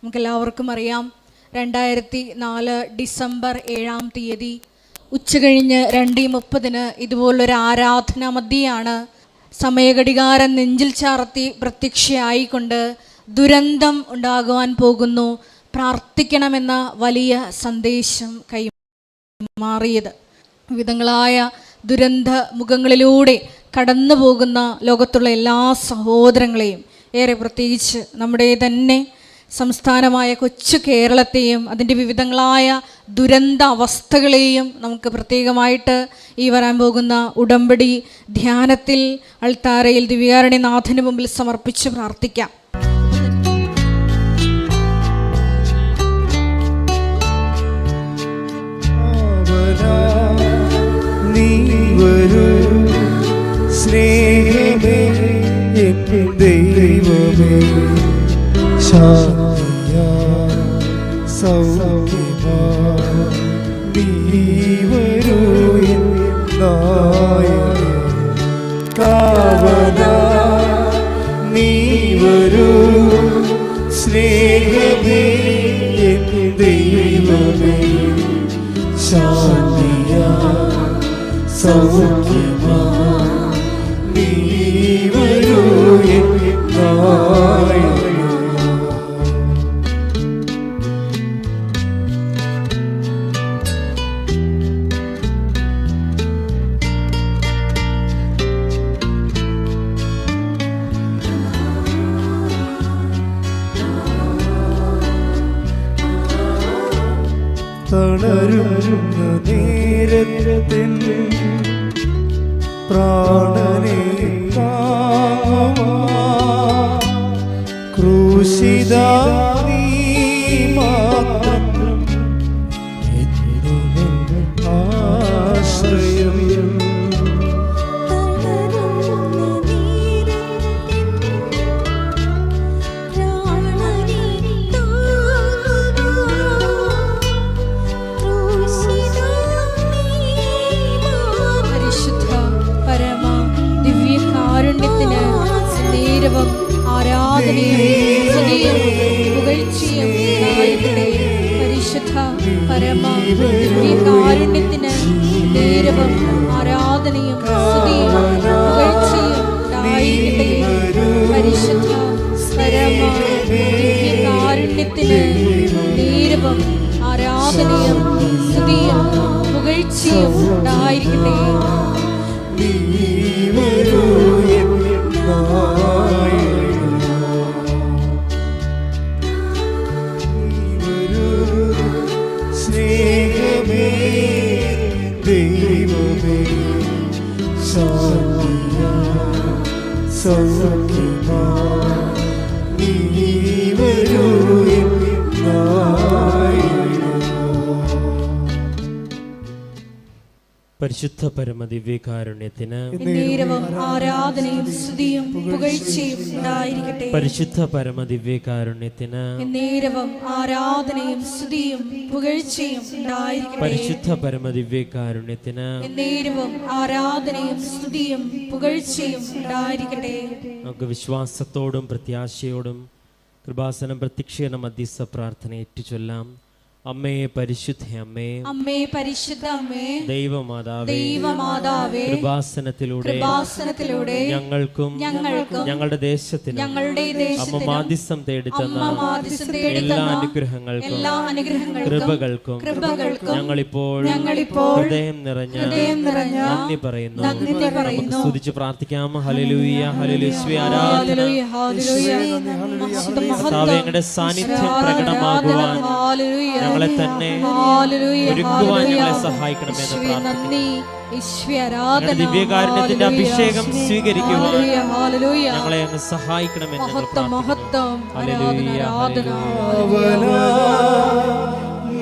നമുക്കെല്ലാവർക്കും അറിയാം, 2004 ഡിസംബർ 7-ാം തീയതി ഉച്ചകഴിഞ്ഞ് 2:30 ഇതുപോലൊരു ആരാധനാ മധ്യയാണ് സമയഘടികാരം നെഞ്ചിൽ ചാർത്തി പ്രത്യക്ഷയായിക്കൊണ്ട് ദുരന്തം ഉണ്ടാകുവാൻ പോകുന്നു, പ്രാർത്ഥിക്കണമെന്ന വലിയ സന്ദേശം കൈമാറിയത്. വിവിധങ്ങളായ ദുരന്ത മുഖങ്ങളിലൂടെ കടന്നു പോകുന്ന ലോകത്തുള്ള എല്ലാ സഹോദരങ്ങളെയും, ഏറെ പ്രത്യേകിച്ച് നമ്മുടെ തന്നെ സംസ്ഥാനമായ കൊച്ചു കേരളത്തെയും അതിൻ്റെ വിവിധങ്ങളായ ദുരന്ത അവസ്ഥകളെയും നമുക്ക് പ്രത്യേകമായിട്ട് ഈ വരാൻ പോകുന്ന ഉടമ്പടി ധ്യാനത്തിൽ അൾത്താരയിൽ ദിവ്യകാരുണ്യനാഥന് മുമ്പിൽ സമർപ്പിച്ച് പ്രാർത്ഥിക്കാം. സ്നേഹമേ ദൈവമേ, ശാന്തിയാ സൗഖ്യമാ നീ വരൂ നായക, കാവലാ നീ വരൂ, സ്നേഹമേ ദൈവമേ, ശാന്തിയാ സൗഖ്യമാ നീ വരൂ നായക. തളരുന്ന നേരത്തിൽ പ്രാണനെ ക്രൂശിതാ നീ മാത്രം ആശ്രയം. ആരാധനയും സ്തുതിയും പുകഴ്ചയും ഉണ്ടായിരിക്കട്ടെ. പരിശുദ്ധ പരമ ദിവ്യകാരുണ്യത്തിന് നേരവും ആരാധനയും സ്തുതിയും പുകഴ്ചയും ഉണ്ടായിരിക്കട്ടെ. പരിശുദ്ധ പരമ ദിവ്യകാരുണ്യത്തിന് നേരവും ആരാധനയും സ്തുതിയും പുകഴ്ചയും ഉണ്ടായിരിക്കട്ടെ. സ്നേഹമേ ദൈവമേ, ശാന്തിയാ സൗഖ്യമാ നീ വരൂ നായക. പരിശുദ്ധ പരമദിവ്യകാരുണ്യത്തിന് ആരാധനയും സ്തുതിയും പുകഴ്ചയും ഉണ്ടായിരിക്കട്ടെ. പരിശുദ്ധ പരമദിവ്യകാരുണ്യത്തിന് ആരാധനയും സ്തുതിയും പുകഴ്ചയും ഉണ്ടായിരിക്കട്ടെ. പരിശുദ്ധ പരമദിവ്യകാരുണ്യത്തിന് ആരാധനയും സ്തുതിയും പുകഴ്ചയും ഉണ്ടായിരിക്കട്ടെ. നമുക്ക് വിശ്വാസത്തോടും പ്രത്യാശയോടും കൃപാസനം പ്രത്യക്ഷീകരണ മധ്യസ്ഥ പ്രാർത്ഥന ഏറ്റുചൊല്ലാം. അമ്മേ പരിശുദ്ധ അമ്മേ, അമ്മേ പരിശുദ്ധ അമ്മേ, ദൈവമാതാവേ, കൃപാസനത്തിലൂടെ ഞങ്ങൾക്കും ഞങ്ങളുടെ ദേശത്തിനും അമ്മ മാധ്യസ്ഥം തേടിത്തന്ന എല്ലാ അനുഗ്രഹങ്ങൾക്കും കൃപകൾക്കും ഞങ്ങളിപ്പോൾ ഹൃദയം നിറഞ്ഞ നന്ദി പറയുന്നു. നമുക്ക് സ്തുതിച്ച് പ്രാർത്ഥിക്കാം. ഹല്ലേലൂയ, ഹല്ലേലൂയ, ആരാധന. ഞങ്ങളുടെ സാന്നിധ്യം പ്രകടമാകുവാൻ ഞങ്ങളെ തന്നെ ഒരുക്കുവാൻ ഞങ്ങളെ സഹായിക്കണമെന്ന് പ്രാർത്ഥിക്കുന്നു. ദിവ്യകാരുണ്യത്തിന്റെ അഭിഷേകം സ്വീകരിക്കുവാൻ ഞങ്ങളെ അങ്ങ് സഹായിക്കണമെന്ന്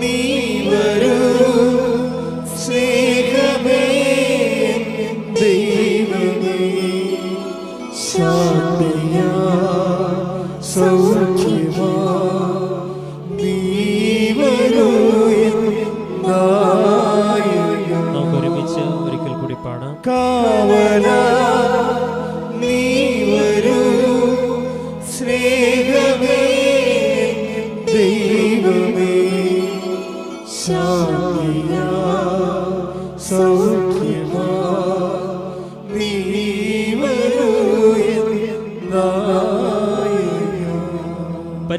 നീ വരൂ, സ്നേഹമേ ദൈവമേ, ശാന്തിയാ സൗഖ്യമാ നീ വരൂ നായക. നമുക്ക് ഒരുമിച്ച് ഒരിക്കൽ കൂടി പാടാം. കാവലാ നീ വരൂ, സ്നേഹമേ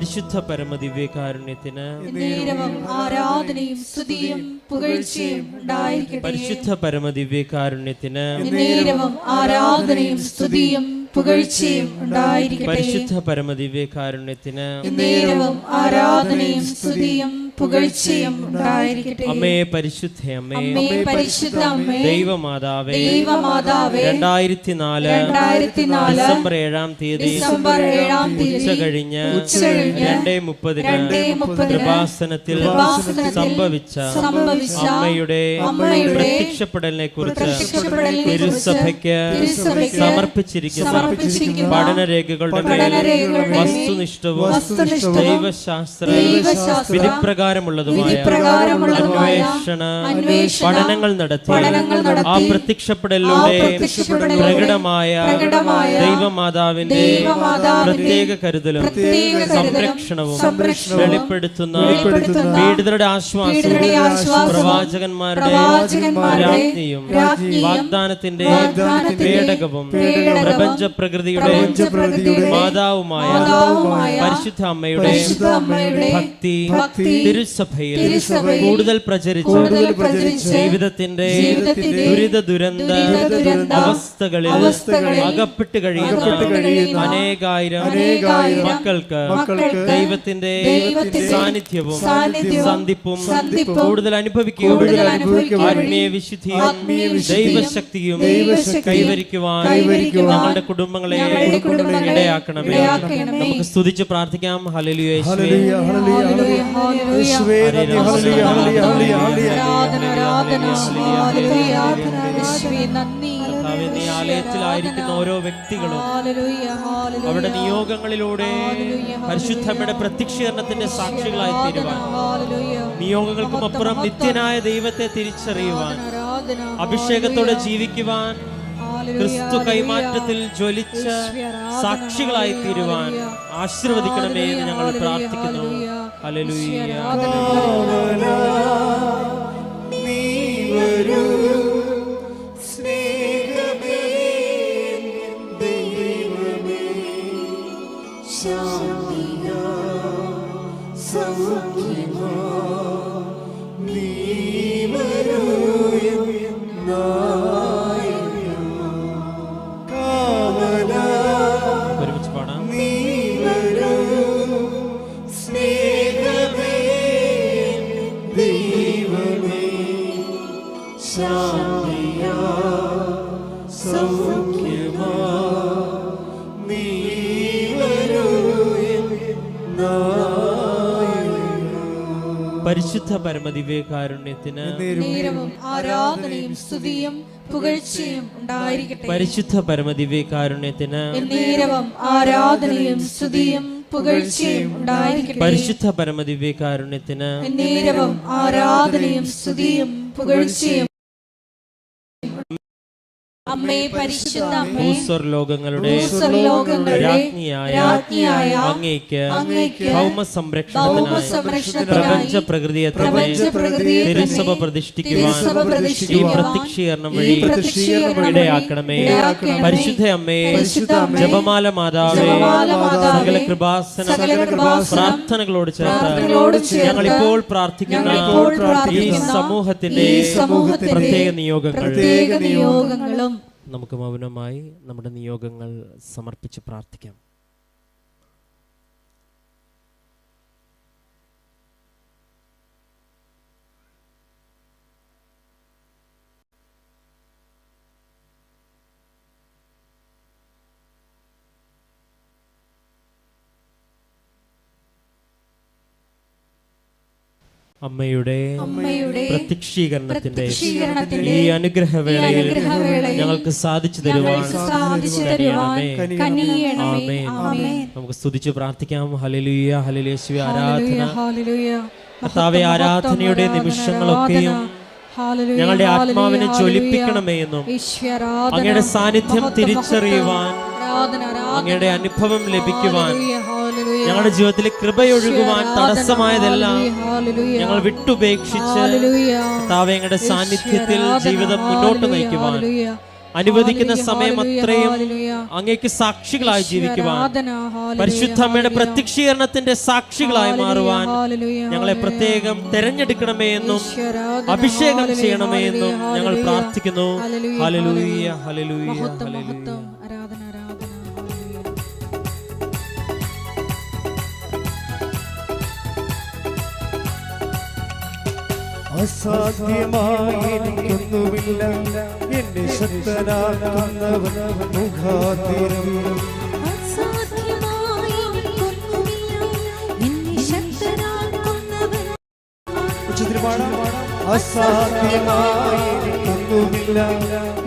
പരിശുദ്ധ പരമദിവ്യകാരുണ്യത്തിന് നേരവും ആരാധനയും സ്തുതിയും പുകഴ്ചയും ഉണ്ടായിരിക്കട്ടെ. പരിശുദ്ധ പരമദിവ്യകാരുണ്യത്തിന് നേരവും ആരാധനയും സ്തുതിയും പുകഴ്ചയും ഉണ്ടായിരിക്കട്ടെ. പരിശുദ്ധ പരമദിവ്യകാരുണ്യത്തിന് നേരവും ആരാധനയും സ്തുതിയും പുകഴ്ചയും ഉണ്ടായിരിക്കട്ടെ. അമ്മേ പരിശുദ്ധ അമ്മേ, അമ്മേ പരിശുദ്ധ അമ്മേ, ദൈവമാതാവേ, ദൈവമാതാവേ, 2004 ഡിസംബർ 7-ാം തീയതി ഉച്ച കഴിഞ്ഞ് 2:30 കൃപാസനത്തിൽ സംഭവിച്ച അമ്മയുടെ പ്രത്യക്ഷപ്പെടലിനെ കുറിച്ച് തിരുസഭയ്ക്ക് സമർപ്പിച്ചിരിക്കുന്ന പഠനരേഖകളുടെ മേൽ വസ്തുനിഷ്ഠവും ദൈവശാസ്ത്ര വിധിപ്രകാരമുള്ളതുമായ അന്വേഷണ പഠനങ്ങൾ നടത്തി ആ പ്രത്യക്ഷപ്പെടലിലൂടെ പ്രകടമായ ദൈവമാതാവിന്റെ പ്രത്യേക കരുതലും സംരക്ഷണവും വെളിപ്പെടുത്തുന്ന പീഡിതരുടെ ആശ്വാസവും പ്രവാചകന്മാരുടെ രാജ്ഞിയും വാഗ്ദാനത്തിന്റെ പേടകവും പ്രപഞ്ച പ്രകൃതിയുടെ മാതാവുമായ പരിശുദ്ധ അമ്മയുടെ ഭക്തി തിരുസഭയിൽ കൂടുതൽ പ്രചരിച്ച് ജീവിതത്തിന്റെ ദുരിത ദുരന്ത അവസ്ഥകളിൽ അകപ്പെട്ട് കഴിയുന്ന അനേകായിരം മക്കൾക്ക് ദൈവത്തിന്റെ സാന്നിധ്യവും സന്ധിപ്പും കൂടുതൽ അനുഭവിക്കുകയും ആത്മീയ വിശുദ്ധിയും ദൈവശക്തിയും കൈവരിക്കുവാൻ ഞങ്ങളുടെ കുടുംബങ്ങളെ ഇടയാക്കണമേ. നമുക്ക് സ്തുതിച്ച് പ്രാർത്ഥിക്കാം. ഹല്ലേലൂയ യേശുവേ, കർത്താവേ, നീ ആലയത്തിലായിരിക്കുന്ന ഓരോ വ്യക്തികളും അവരുടെ നിയോഗങ്ങളിലൂടെ പരിശുദ്ധമ്മയുടെ പ്രത്യക്ഷീകരണത്തിന്റെ സാക്ഷികളായി തീരുവാൻ, നിയോഗങ്ങൾക്കും അപ്പുറം നിത്യനായ ദൈവത്തെ തിരിച്ചറിയുവാൻ, അഭിഷേകത്തോടെ ജീവിക്കുവാൻ, ക്രിസ്തു കൈമാറ്റത്തിൽ ജ്വലിച്ച സാക്ഷികളായി തീരുവാൻ ആശീർവദിക്കണമേ എന്ന് ഞങ്ങൾ പ്രാർത്ഥിക്കുന്നു. ഹല്ലേലൂയ. ഒരുമിച്ച് പാടാം. പരിശുദ്ധ പരമദിവ്യകാരുണ്യത്തിന് നേരവും ആരാധനയും സ്തുതിയും പുകഴ്ചയും ഉണ്ടായിരിക്കട്ടെ. പരിശുദ്ധ പരമദിവ്യകാരുണ്യത്തിന് നേരവും ആരാധനയും സ്തുതിയും പുകഴ്ചയും ഉണ്ടായിരിക്കട്ടെ. പരിശുദ്ധ പരമദിവ്യകാരുണ്യത്തിന് നേരവും ആരാധനയും സ്തുതിയും പുകഴ്ചയും. അമ്മേ പരിശുദ്ധ അമ്മേ, ഭൂസ്വർലോകങ്ങളുടെ രാജ്ഞിയായ അങ്ങേക്ക് ഭൗമസംരക്ഷണത്തിനായി പ്രപഞ്ച പ്രകൃതിയെ തന്നെ തിരുസഭ പ്രതിഷ്ഠിക്കുവാൻ ഈ പ്രത്യക്ഷീകരണം വഴി ഇടയാക്കണമേ. പരിശുദ്ധ അമ്മേ, ജപമാല മാതാവേ, സകല കൃപാസന പ്രാർത്ഥനകളോട് ചേർത്ത് ഞങ്ങൾ ഇപ്പോൾ പ്രാർത്ഥിക്കുന്ന ഈ സമൂഹത്തിന്റെ പ്രത്യേക നിയോഗങ്ങളും നമുക്ക് മൗനമായി നമ്മുടെ നിയോഗങ്ങൾ സമർപ്പിച്ച് പ്രാർത്ഥിക്കാം. അമ്മയുടെ പ്രത്യക്ഷീകരണത്തിന്റെ ഈ അനുഗ്രഹവേളയിൽ ഞങ്ങൾക്ക് സാധിച്ചു തരുവാൻ നമുക്ക് സ്തുതിച്ച് പ്രാർത്ഥിക്കാം. ഹല്ലേലൂയ, ഹല്ലേലൂയ യേശുവേ, ആരാധന. കർത്താവേ, ആരാധനയുടെ നിമിഷങ്ങളൊക്കെയും ഞങ്ങളുടെ ആത്മാവിനെ ജ്വലിപ്പിക്കണമേ എന്നും അങ്ങയുടെ സാന്നിധ്യം തിരിച്ചറിയുവാൻ, അങ്ങയുടെ അനുഭവം ലഭിക്കുവാൻ, ഞങ്ങളുടെ ജീവിതത്തിൽ കൃപയൊഴുകുവാൻ തടസ്സമായതെല്ലാം ഞങ്ങൾ വിട്ടുപേക്ഷിച്ച് കർത്താവേ അങ്ങയുടെ സാന്നിധ്യത്തിൽ ജീവിതം മുന്നോട്ട് നയിക്കുവാൻ അനുവദിക്കുന്ന സമയം അത്രയും ഹല്ലേലൂയ. അങ്ങേക്ക് സാക്ഷികളായി ജീവിക്കുവാൻ, ആരാധന. ഹല്ലേലൂയ. പരിശുദ്ധ അമ്മയുടെ പ്രത്യക്ഷീകരണത്തിന്റെ സാക്ഷികളായി മാറുവാൻ ഹല്ലേലൂയ. ഞങ്ങളെ പ്രത്യേകം തെരഞ്ഞെടുക്കണമേ എന്നും അഭിഷേകം ചെയ്യണമേ എന്നും ഞങ്ങൾ പ്രാർത്ഥിക്കുന്നു. ഹല്ലേലൂയ, ഹല്ലേലൂയ, മഹത്വം, ഹല്ലേലൂയ. മഹത്വം. ആരാധന, ആരാധന. ഹല്ലേലൂയ. അസാധ്യമായി എനിക്കൊന്നുമില്ല, എന്നെ ശക്തനാക്കുന്നവൻ മുഖാന്തരം. അസാധ്യമായി എനിക്കൊന്നുമില്ല, എന്നെ ശക്തനാക്കുന്നവൻ. ഉച്ചത്തിൽ പാടാം. അസാധ്യമായി എനിക്കൊന്നുമില്ല,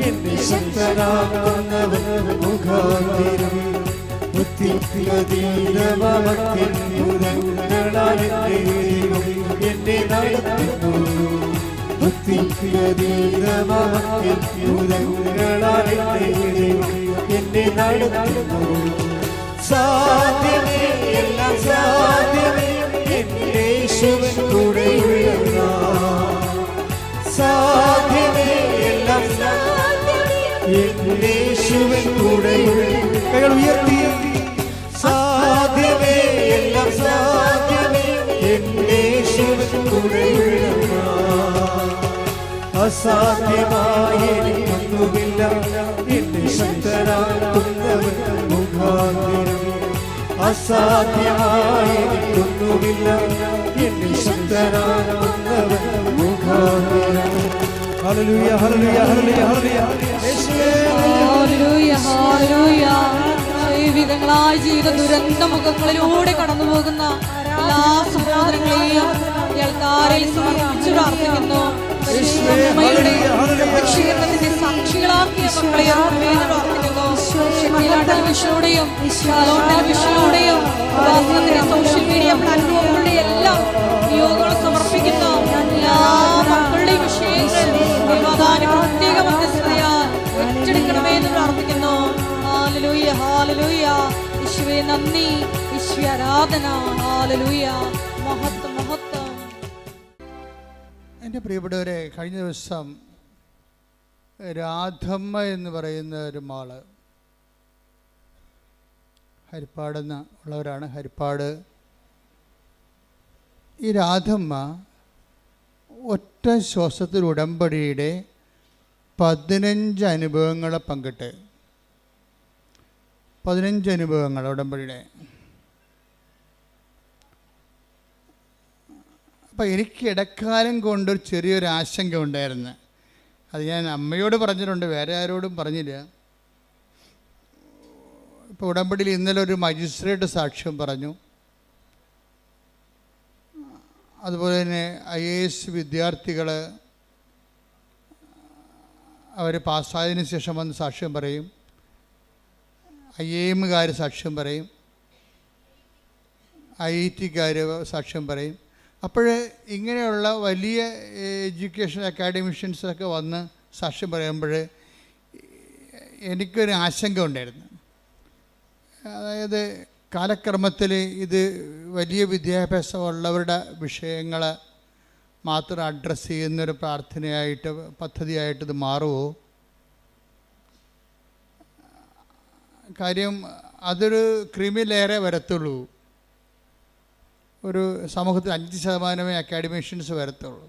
എന്നെ ശക്തനാക്കുന്നവൻ മുഖാന്തരം. എന്നെ നടത്തുന്നു, എന്നെ നടത്തുന്നു. സാധ്യമേ, എല്ലാം സാധ്യമേ, എന്റെ യേശുവിൻ കൂടെയുള്ള. സാധ്യമേ, എല്ലാം സാധ്യമേ, എന്റെ യേശുവിൻ കൂടെയുള്ള. കൈകൾ ഉയർത്തി. സാധ്യമേ, എല്ലാം സാധ്യമേ, എന്റെ യേശുവിൻ കൂടെയുള്ള. അസാധ്യമായി എനിക്കൊന്നുമില്ല, എന്നെ ശക്തനാക്കുന്നവൻ മുഖാന്തരം. അസാധ്യമായി എനിക്കൊന്നുമില്ല, എന്നെ ശക്തനാക്കുന്നവൻ മുഖാന്തരം. ഹല്ലേലൂയ, ഹല്ലേലൂയ, ഹല്ലേലൂയ, ഹല്ലേലൂയ. യേശുവേ, ഹല്ലേലൂയ, ഹല്ലേലൂയ. ജീവിതങ്ങളായ ജീവിത ദുരന്ത മുഖങ്ങളിലൂടെ കടന്നു പോകുന്ന എല്ലാ സഹോദരങ്ങളെയും കേൾക്കാരിൽ സമർപ്പിച്ചു പ്രാർത്ഥിക്കുന്നു. അമ്മയുടെ പ്രത്യക്ഷീകരണത്തിന്റെ സാക്ഷികളാക്കിയ മക്കളെ പ്രാർത്ഥിക്കുന്നു. ടെലിവിഷനിലൂടെയും ടെലിവിഷനിലൂടെയും സോഷ്യൽ മീഡിയ പ്ലാറ്റ്ഫോമുകളുടെ എല്ലാം നിയോഗങ്ങൾ സമർപ്പിക്കുന്ന എല്ലാ മക്കളുടെയും വിഷയങ്ങൾ പ്രത്യേക മധ്യസ്ഥതയാൽ ഏറ്റെടുക്കണമേ എന്ന് പ്രാർത്ഥിക്കുന്നു. ഹല്ലേലൂയ, ഹല്ലേലൂയ. യേശുവേ നന്ദി, യേശുവേ ആരാധന. ഹല്ലേലൂയ, മഹത്വം, മഹത്വം. എൻ്റെ പ്രിയപ്പെട്ടവരെ, കഴിഞ്ഞ ദിവസം രാധമ്മ എന്ന് പറയുന്ന ഒരു മാള് ഹരിപ്പാടെന്ന് ഉള്ളവരാണ്. ഹരിപ്പാട് ഈ രാധമ്മ ഒറ്റ ശ്വാസത്തിൽ ഉടമ്പടിയുടെ 15 അനുഭവങ്ങളെ പങ്കിട്ട് 15 അനുഭവങ്ങൾ ഉടമ്പടിയുടെ. അപ്പോൾ എനിക്ക് ഇടക്കാലം കൊണ്ടൊരു ചെറിയൊരു ആശങ്ക ഉണ്ടായിരുന്നു. അത് ഞാൻ അമ്മയോട് പറഞ്ഞിട്ടുണ്ട്, വേറെ ആരോടും പറഞ്ഞില്ല. ഇപ്പോൾ ഉടമ്പടിയിൽ ഇന്നലെ ഒരു മജിസ്ട്രേറ്റ് സാക്ഷ്യം പറഞ്ഞു. അതുപോലെ തന്നെ IAS വിദ്യാർത്ഥികൾ അവർ പാസ്സായതിനു ശേഷം വന്ന് സാക്ഷ്യം പറയും. IIM-കാർ സാക്ഷ്യം പറയും. IIT-കാർ സാക്ഷ്യം പറയും. അപ്പോൾ ഇങ്ങനെയുള്ള വലിയ എഡ്യൂക്കേഷൻ അക്കാഡമിഷ്യൻസൊക്കെ വന്ന് സാക്ഷ്യം പറയുമ്പോൾ എനിക്കൊരു ആശങ്ക ഉണ്ടായിരുന്നു. അതായത് കാലക്രമത്തിൽ ഇത് വലിയ വിദ്യാഭ്യാസമുള്ളവരുടെ വിഷയങ്ങൾ മാത്രം അഡ്രസ്സ് ചെയ്യുന്നൊരു പ്രാർത്ഥനയായിട്ട്, പദ്ധതിയായിട്ട് ഇത് മാറുമോ? കാര്യം അതൊരു ക്രിമിലേറെ വരത്തുള്ളൂ. ഒരു സമൂഹത്തിൽ 5% അക്കാഡമിഷ്യൻസ് വരത്തുള്ളൂ.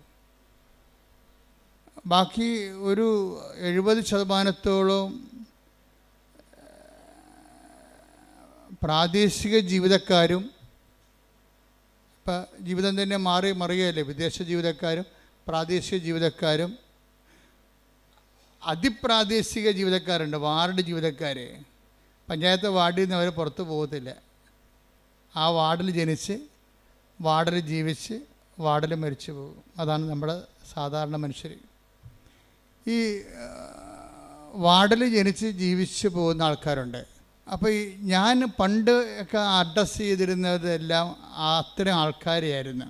ബാക്കി ഒരു 70% പ്രാദേശിക ജീവിതക്കാരും, ഇപ്പം ജീവിതം തന്നെ മറിയല്ലേ, വിദേശ ജീവിതക്കാരും പ്രാദേശിക ജീവിതക്കാരും അതിപ്രാദേശിക ജീവിതക്കാരുണ്ട്. വാർഡ് ജീവിതക്കാർ പഞ്ചായത്ത് വാർഡിൽ നിന്ന് അവർ പുറത്ത് പോകത്തില്ല. ആ വാർഡിൽ ജനിച്ച് വാർഡിൽ ജീവിച്ച് വാർഡിൽ മരിച്ചു പോകും. അതാണ് നമ്മുടെ സാധാരണ മനുഷ്യർ. ഈ വാർഡിൽ ജനിച്ച് ജീവിച്ച് പോകുന്ന ആൾക്കാരുണ്ട്. അപ്പോൾ ഈ ഞാൻ പണ്ട് ഒക്കെ അഡ്രസ്സ് ചെയ്തിരുന്നതെല്ലാം അത്തരം ആൾക്കാരെയായിരുന്നു.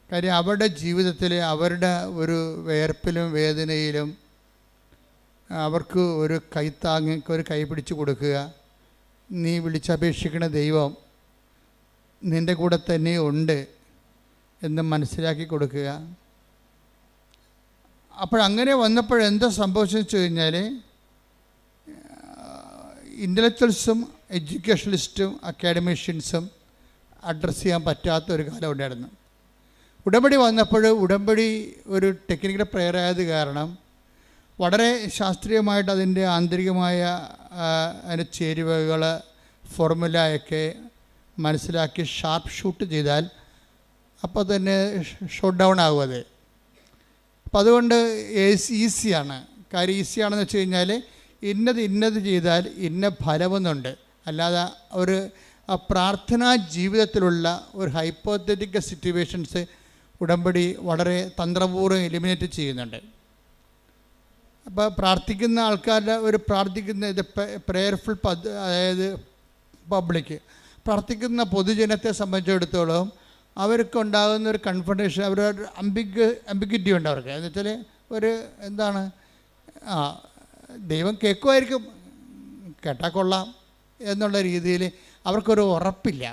കാര്യം അവരുടെ ജീവിതത്തിൽ അവരുടെ ഒരു വേർപ്പിലും വേദനയിലും അവർക്ക് ഒരു കൈത്താങ്ങ്, ഒരു കൈ പിടിച്ച് കൊടുക്കുക. നീ വിളിച്ചപേക്ഷിക്കുന്ന ദൈവം നിൻ്റെ കൂടെ തന്നെ ഉണ്ട് എന്ന് മനസ്സിലാക്കി കൊടുക്കുക. അപ്പോഴങ്ങനെ വന്നപ്പോഴെന്താ സംഭവിച്ചെന്ന് വെച്ച് കഴിഞ്ഞാൽ, ഇൻ്റലക്ച്വൽസും എഡ്യൂക്കേഷണലിസ്റ്റും അക്കാഡമിഷ്യൻസും അഡ്രസ്സ് ചെയ്യാൻ പറ്റാത്ത ഒരു കാലം ഉണ്ടായിരുന്നു. ഉടമ്പടി വന്നപ്പോൾ ഉടമ്പടി ഒരു ടെക്നിക്കൽ പ്രെയർ ആയത് കാരണം വളരെ ശാസ്ത്രീയമായിട്ട് അതിൻ്റെ ആന്തരികമായ അതിൻ്റെ ചേരുവകൾ ഫോർമുലയൊക്കെ മനസ്സിലാക്കി ഷാർപ്പ് ഷൂട്ട് ചെയ്താൽ അപ്പോൾ തന്നെ ഷോട്ട് ഡൗൺ ആകും അത്. അപ്പം അതുകൊണ്ട് ഈസിയാണ്. കാര്യം ഈസിയാണെന്ന് വെച്ച് കഴിഞ്ഞാൽ ഇന്നത് ചെയ്താൽ ഇന്ന ഫലമൊന്നുണ്ട്. അല്ലാതെ ഒരു പ്രാർത്ഥനാ ജീവിതത്തിലുള്ള ഒരു ഹൈപ്പോത്തറ്റിക്കൽ സിറ്റുവേഷൻസ് ഉടമ്പടി വളരെ തന്ത്രപൂർവ്വം എലിമിനേറ്റ് ചെയ്യുന്നുണ്ട്. അപ്പോൾ പ്രാർത്ഥിക്കുന്ന ആൾക്കാരുടെ ഒരു ഇത് പ്രെയർഫുൾ അതായത് പബ്ലിക് പ്രാർത്ഥിക്കുന്ന പൊതുജനത്തെ സംബന്ധിച്ചിടത്തോളം അവർക്കുണ്ടാകുന്ന ഒരു കൺഫർട്ടേഷൻ, അവരൊരു അംബിഗ്വിറ്റി ഉണ്ട് അവർക്ക്. എന്ന് വെച്ചാൽ ഒരു എന്താണ്, ദൈവം കേൾക്കുമായിരിക്കും, കേട്ടാൽ കൊള്ളാം എന്നുള്ള രീതിയിൽ അവർക്കൊരു ഉറപ്പില്ല.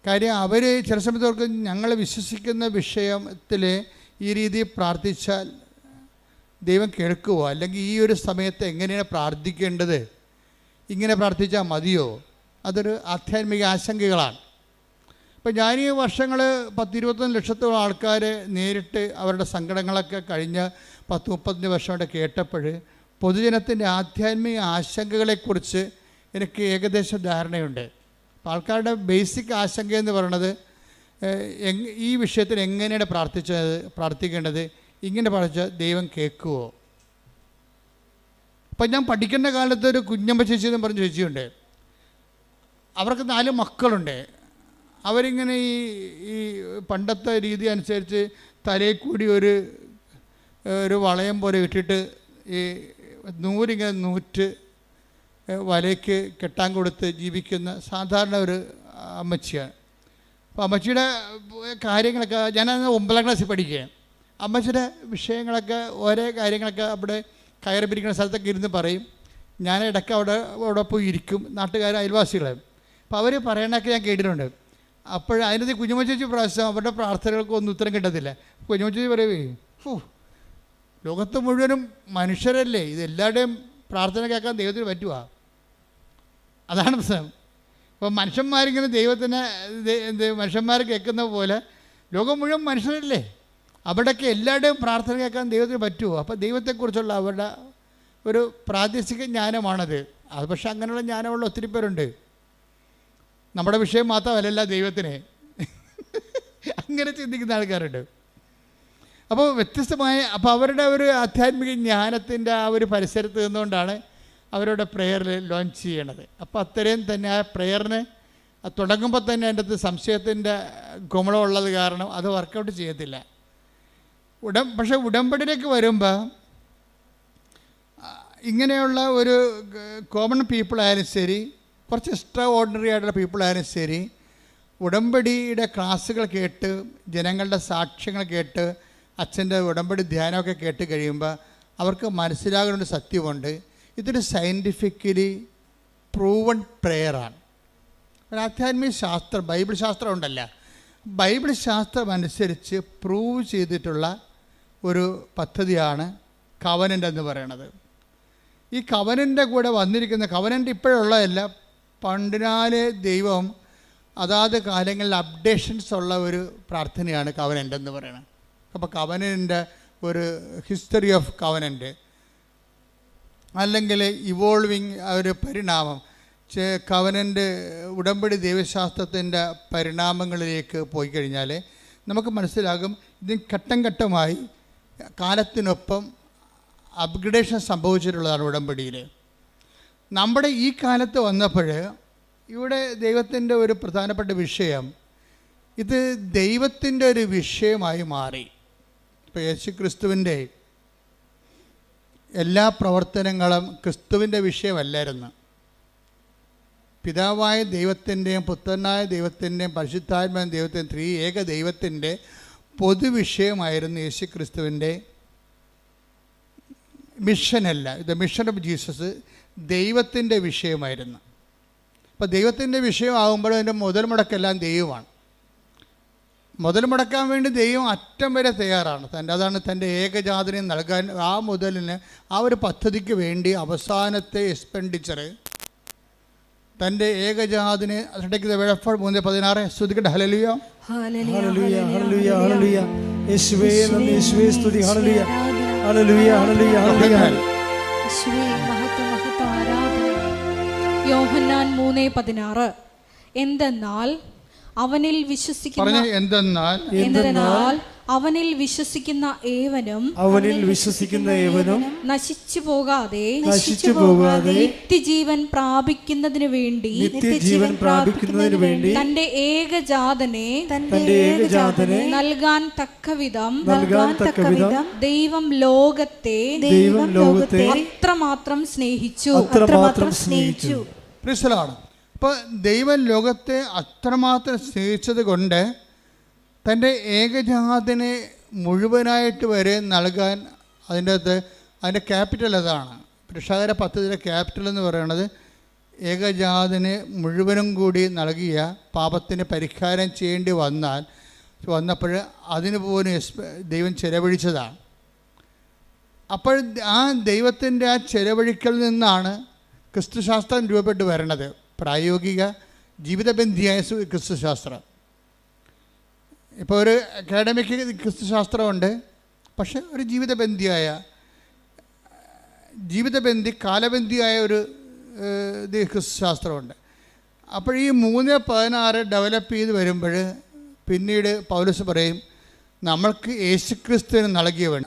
കാര്യം അവർ ചില സമയത്ത് അവർക്ക് ഞങ്ങൾ വിശ്വസിക്കുന്ന വിഷയത്തിൽ ഈ രീതിയിൽ പ്രാർത്ഥിച്ചാൽ ദൈവം കേൾക്കുമോ, അല്ലെങ്കിൽ ഈ ഒരു സമയത്ത് എങ്ങനെയാണ് പ്രാർത്ഥിക്കേണ്ടത്, ഇങ്ങനെ പ്രാർത്ഥിച്ചാൽ മതിയോ, അതൊരു ആധ്യാത്മിക ആശങ്കകളാണ്. ഇപ്പം ഞാൻ ഈ വർഷങ്ങൾ 10-21 ലക്ഷത്തോളം ആൾക്കാർ നേരിട്ട് അവരുടെ സങ്കടങ്ങളൊക്കെ കഴിഞ്ഞ 10-35 വർഷമായിട്ട് കേട്ടപ്പോൾ പൊതുജനത്തിൻ്റെ ആധ്യാത്മിക ആശങ്കകളെക്കുറിച്ച് എനിക്ക് ഏകദേശം ധാരണയുണ്ട്. അപ്പോൾ ആൾക്കാരുടെ ബേസിക് ആശങ്ക എന്ന് പറയുന്നത് ഈ വിഷയത്തിൽ എങ്ങനെയാണ് പ്രാർത്ഥിക്കേണ്ടത്, ഇങ്ങനെ പ്രാർത്ഥിച്ചാൽ ദൈവം കേൾക്കുമോ. അപ്പം ഞാൻ പഠിക്കേണ്ട കാലത്ത് ഒരു കുഞ്ഞമ്മ ചേച്ചി എന്ന് പറഞ്ഞ ചേച്ചിയുണ്ട്. അവർക്ക് 4 മക്കളുണ്ട്. അവരിങ്ങനെ ഈ പണ്ടത്തെ രീതി അനുസരിച്ച് തലയിൽ കൂടി ഒരു വളയം പോലെ ഇട്ടിട്ട് ഈ നൂലിങ്ങനെ നൂറ്റ് വലയ്ക്ക് കെട്ടാൻ കൊടുത്ത് ജീവിക്കുന്ന സാധാരണ ഒരു അമ്മച്ചിയാണ്. അപ്പോൾ അമ്മച്ചിയുടെ കാര്യങ്ങളൊക്കെ ഞാനന്ന് 9ാം ക്ലാസ്സിൽ പഠിക്കുകയാണ്. അമ്മച്ചിയുടെ വിഷയങ്ങളൊക്കെ ഓരോ കാര്യങ്ങളൊക്കെ അവിടെ കയറി പിരിക്കുന്ന സ്ഥലത്തൊക്കെ ഇരുന്ന് പറയും. ഞാൻ ഇടയ്ക്ക് അവിടെ പോയി ഇരിക്കും, നാട്ടുകാർ അയൽവാസികളെ. അപ്പോൾ അവർ പറയണതൊക്കെ ഞാൻ കേട്ടിട്ടുണ്ട്. അപ്പോൾ അതിനകത്ത് കുഞ്ഞുമ്മ ചേച്ചി പ്രാവശ്യം അവരുടെ പ്രാർത്ഥനകൾക്ക് ഒന്നും ഉത്തരം കിട്ടത്തില്ല. കുഞ്ഞുമ്മ ചേച്ചി പറയുവേ, ലോകത്ത് മുഴുവനും മനുഷ്യരല്ലേ, ഇതെല്ലാവരുടെയും പ്രാർത്ഥന കേൾക്കാൻ ദൈവത്തിന് പറ്റുക. അതാണ് പ്രശ്നം. ഇപ്പോൾ മനുഷ്യന്മാരിങ്ങനെ ദൈവത്തിന് മനുഷ്യന്മാർ കേൾക്കുന്ന പോലെ ലോകം മുഴുവൻ മനുഷ്യരല്ലേ, അവിടെയൊക്കെ എല്ലാവരുടെയും പ്രാർത്ഥന കേൾക്കാൻ ദൈവത്തിന് പറ്റുമോ. അപ്പോൾ ദൈവത്തെക്കുറിച്ചുള്ള അവരുടെ ഒരു പ്രാദേശിക ജ്ഞാനമാണത്. അത് പക്ഷേ അങ്ങനെയുള്ള ജ്ഞാനമുള്ള ഒത്തിരി പേരുണ്ട്. നമ്മുടെ വിഷയം മാത്രമല്ല ദൈവത്തിന്, അങ്ങനെ ചിന്തിക്കുന്ന ആൾക്കാരുണ്ട്. അപ്പോൾ വ്യത്യസ്തമായ അവരുടെ ഒരു ആധ്യാത്മിക ജ്ഞാനത്തിൻ്റെ ആ ഒരു പരിസരത്ത് നിന്നുകൊണ്ടാണ് അവരുടെ പ്രെയറിൽ ലോഞ്ച് ചെയ്യണത്. അപ്പോൾ അത്രയും തന്നെ ആ പ്രെയറിന് തുടങ്ങുമ്പോൾ തന്നെ അതിൻ്റെ അകത്ത് സംശയത്തിൻ്റെ ഗുമളമുള്ളത് കാരണം അത് വർക്കൗട്ട് ചെയ്യത്തില്ല. പക്ഷേ ഉടമ്പടിയിലേക്ക് വരുമ്പോൾ ഇങ്ങനെയുള്ള ഒരു കോമൺ പീപ്പിൾ ആയാലും ശരി, കുറച്ച് എക്സ്ട്രാ ഓർഡിനറി ആയിട്ടുള്ള പീപ്പിൾ ആയാലും ശരി, ഉടമ്പടിയുടെ ക്ലാസ്സുകൾ കേട്ട് ജനങ്ങളുടെ സാക്ഷ്യങ്ങൾ കേട്ട് അച്ഛൻ്റെ ഉടമ്പടി ധ്യാനമൊക്കെ കേട്ട് കഴിയുമ്പോൾ അവർക്ക് മനസ്സിലാകുന്ന ഒരു സത്യമുണ്ട്. ഇതൊരു സയൻറ്റിഫിക്കലി പ്രൂവൺ പ്രെയറാണ്. ഒരു ആധ്യാത്മിക ശാസ്ത്രം, ബൈബിൾ ശാസ്ത്രം ഉണ്ടല്ല, ബൈബിൾ ശാസ്ത്രം അനുസരിച്ച് പ്രൂവ് ചെയ്തിട്ടുള്ള ഒരു പദ്ധതിയാണ് കവനൻ്റ് എന്ന് പറയുന്നത്. ഈ കവനൻ്റെ കൂടെ വന്നിരിക്കുന്ന കവനൻ്റ് ഇപ്പോഴുള്ളതല്ല, പണ്ടിനാലെ ദൈവം അതാത് കാലങ്ങളിൽ അപ്ഡേഷൻസ് ഉള്ള ഒരു പ്രാർത്ഥനയാണ് കവനൻ്റ് എന്ന് പറയുന്നത്. അപ്പോൾ കവനൻ്റെ ഒരു ഹിസ്റ്ററി ഓഫ് കവനൻ്റ് അല്ലെങ്കിൽ ഇവോൾവിങ് ഒരു പരിണാമം, കവനൻ്റ് ഉടമ്പടി ദൈവശാസ്ത്രത്തിൻ്റെ പരിണാമങ്ങളിലേക്ക് പോയി കഴിഞ്ഞാൽ നമുക്ക് മനസ്സിലാകും ഇതിന് ഘട്ടം ഘട്ടമായി കാലത്തിനൊപ്പം അപ്ഗ്രഡേഷൻ സംഭവിച്ചിട്ടുള്ളതാണ് ഉടമ്പടിയിൽ. നമ്മുടെ ഈ കാലത്ത് വന്നപ്പോൾ ഇവിടെ ദൈവത്തിൻ്റെ ഒരു പ്രധാനപ്പെട്ട വിഷയം, ഇത് ദൈവത്തിൻ്റെ ഒരു വിഷയമായി മാറി. ഇപ്പോൾ യേശു ക്രിസ്തുവിൻ്റെ എല്ലാ പ്രവർത്തനങ്ങളും ക്രിസ്തുവിൻ്റെ വിഷയമല്ലായിരുന്നു. പിതാവായ ദൈവത്തിൻ്റെയും പുത്രനായ ദൈവത്തിൻ്റെയും പരിശുദ്ധാത്മാവായ ദൈവത്തിൻ്റെയും ത്രിയേക ദൈവത്തിൻ്റെ പൊതുവിഷയമായിരുന്നു യേശു ക്രിസ്തുവിൻ്റെ മിഷനല്ല. ദ മിഷൻ ഓഫ് ജീസസ് ദൈവത്തിൻ്റെ വിഷയമായിരുന്നു. അപ്പോൾ ദൈവത്തിൻ്റെ വിഷയമാകുമ്പോൾ അതിൻ്റെ മുതൽ മുടക്കെല്ലാം ദൈവമാണ്. മുതൽ മുടക്കാൻ വേണ്ടി ദൈവം അറ്റം വരെ തയ്യാറാണ്. അതാണ് തൻ്റെ ഏകജാതനെ നൽകാൻ. ആ മുതലിന് ആ ഒരു പദ്ധതിക്ക് വേണ്ടി അവസാനത്തെ എക്സ്പെൻഡിച്ചർ തൻ്റെ ഏകജാതിനെ 3:16 സ്തുതിക്കട്ടെ. ഹല്ലേലൂയ ഹല്ലേലൂയ ഹല്ലേലൂയ ഹല്ലേലൂയ. യേശുവേ നന്ദി, യേശുവേ സ്തുതി. ഹല്ലേലൂയ ഹല്ലേലൂയ ഹല്ലേലൂയ ഹല്ലേലൂയ. യേശുവേ മഹത്വം മഹത്വം ആരാധന. യോഹന്നാൻ 3:16 എന്തെന്നാൽ അവനിൽ വിശ്വസിക്കുന്ന അവനിൽ വിശ്വസിക്കുന്ന ഏവനും നശിച്ചു പോകാതെ നിത്യജീവൻ പ്രാപിക്കുന്നതിന് വേണ്ടി തന്റെ ഏകജാതനെ നൽകാൻ തക്കവിധം ദൈവം ലോകത്തെ അത്രമാത്രം സ്നേഹിച്ചു. അപ്പോൾ ദൈവം ലോകത്തെ അത്രമാത്രം സ്നേഹിച്ചത് കൊണ്ട് തൻ്റെ ഏകജാതനെ മുഴുവനായിട്ട് വരെ നൽകാൻ അതിൻ്റെ ക്യാപിറ്റൽ അതാണ്. രക്ഷാകര പദ്ധതിയുടെ ക്യാപിറ്റൽ എന്ന് പറയുന്നത് ഏകജാതനെ മുഴുവനും കൂടി നൽകിയ പാപത്തിന് പരിഹാരം ചെയ്യേണ്ടി വന്നപ്പോൾ അതിന് പോലും ദൈവം ചെലവഴിച്ചതാണ്. അപ്പോൾ ആ ദൈവത്തിൻ്റെ ആ ചെലവഴിക്കൽ നിന്നാണ് ക്രിസ്തുശാസ്ത്രം രൂപപ്പെട്ട് വരണത്. പ്രായോഗിക ജീവിതബന്ധിയായ ക്രിസ്തുശാസ്ത്രം. ഇപ്പോൾ ഒരു അക്കാഡമിക് ക്രിസ്തുശാസ്ത്രമുണ്ട്, പക്ഷെ ഒരു ജീവിതബന്ധി കാലബന്ധിയായ ഒരു ക്രിസ്തുശാസ്ത്രമുണ്ട്. അപ്പോൾ ഈ 3:16 ഡെവലപ്പ് ചെയ്ത് വരുമ്പോൾ പിന്നീട് പൗലോസ് പറയും നമ്മൾക്ക് യേശുക്രിസ്തുവിന് നൽകിയവൻ.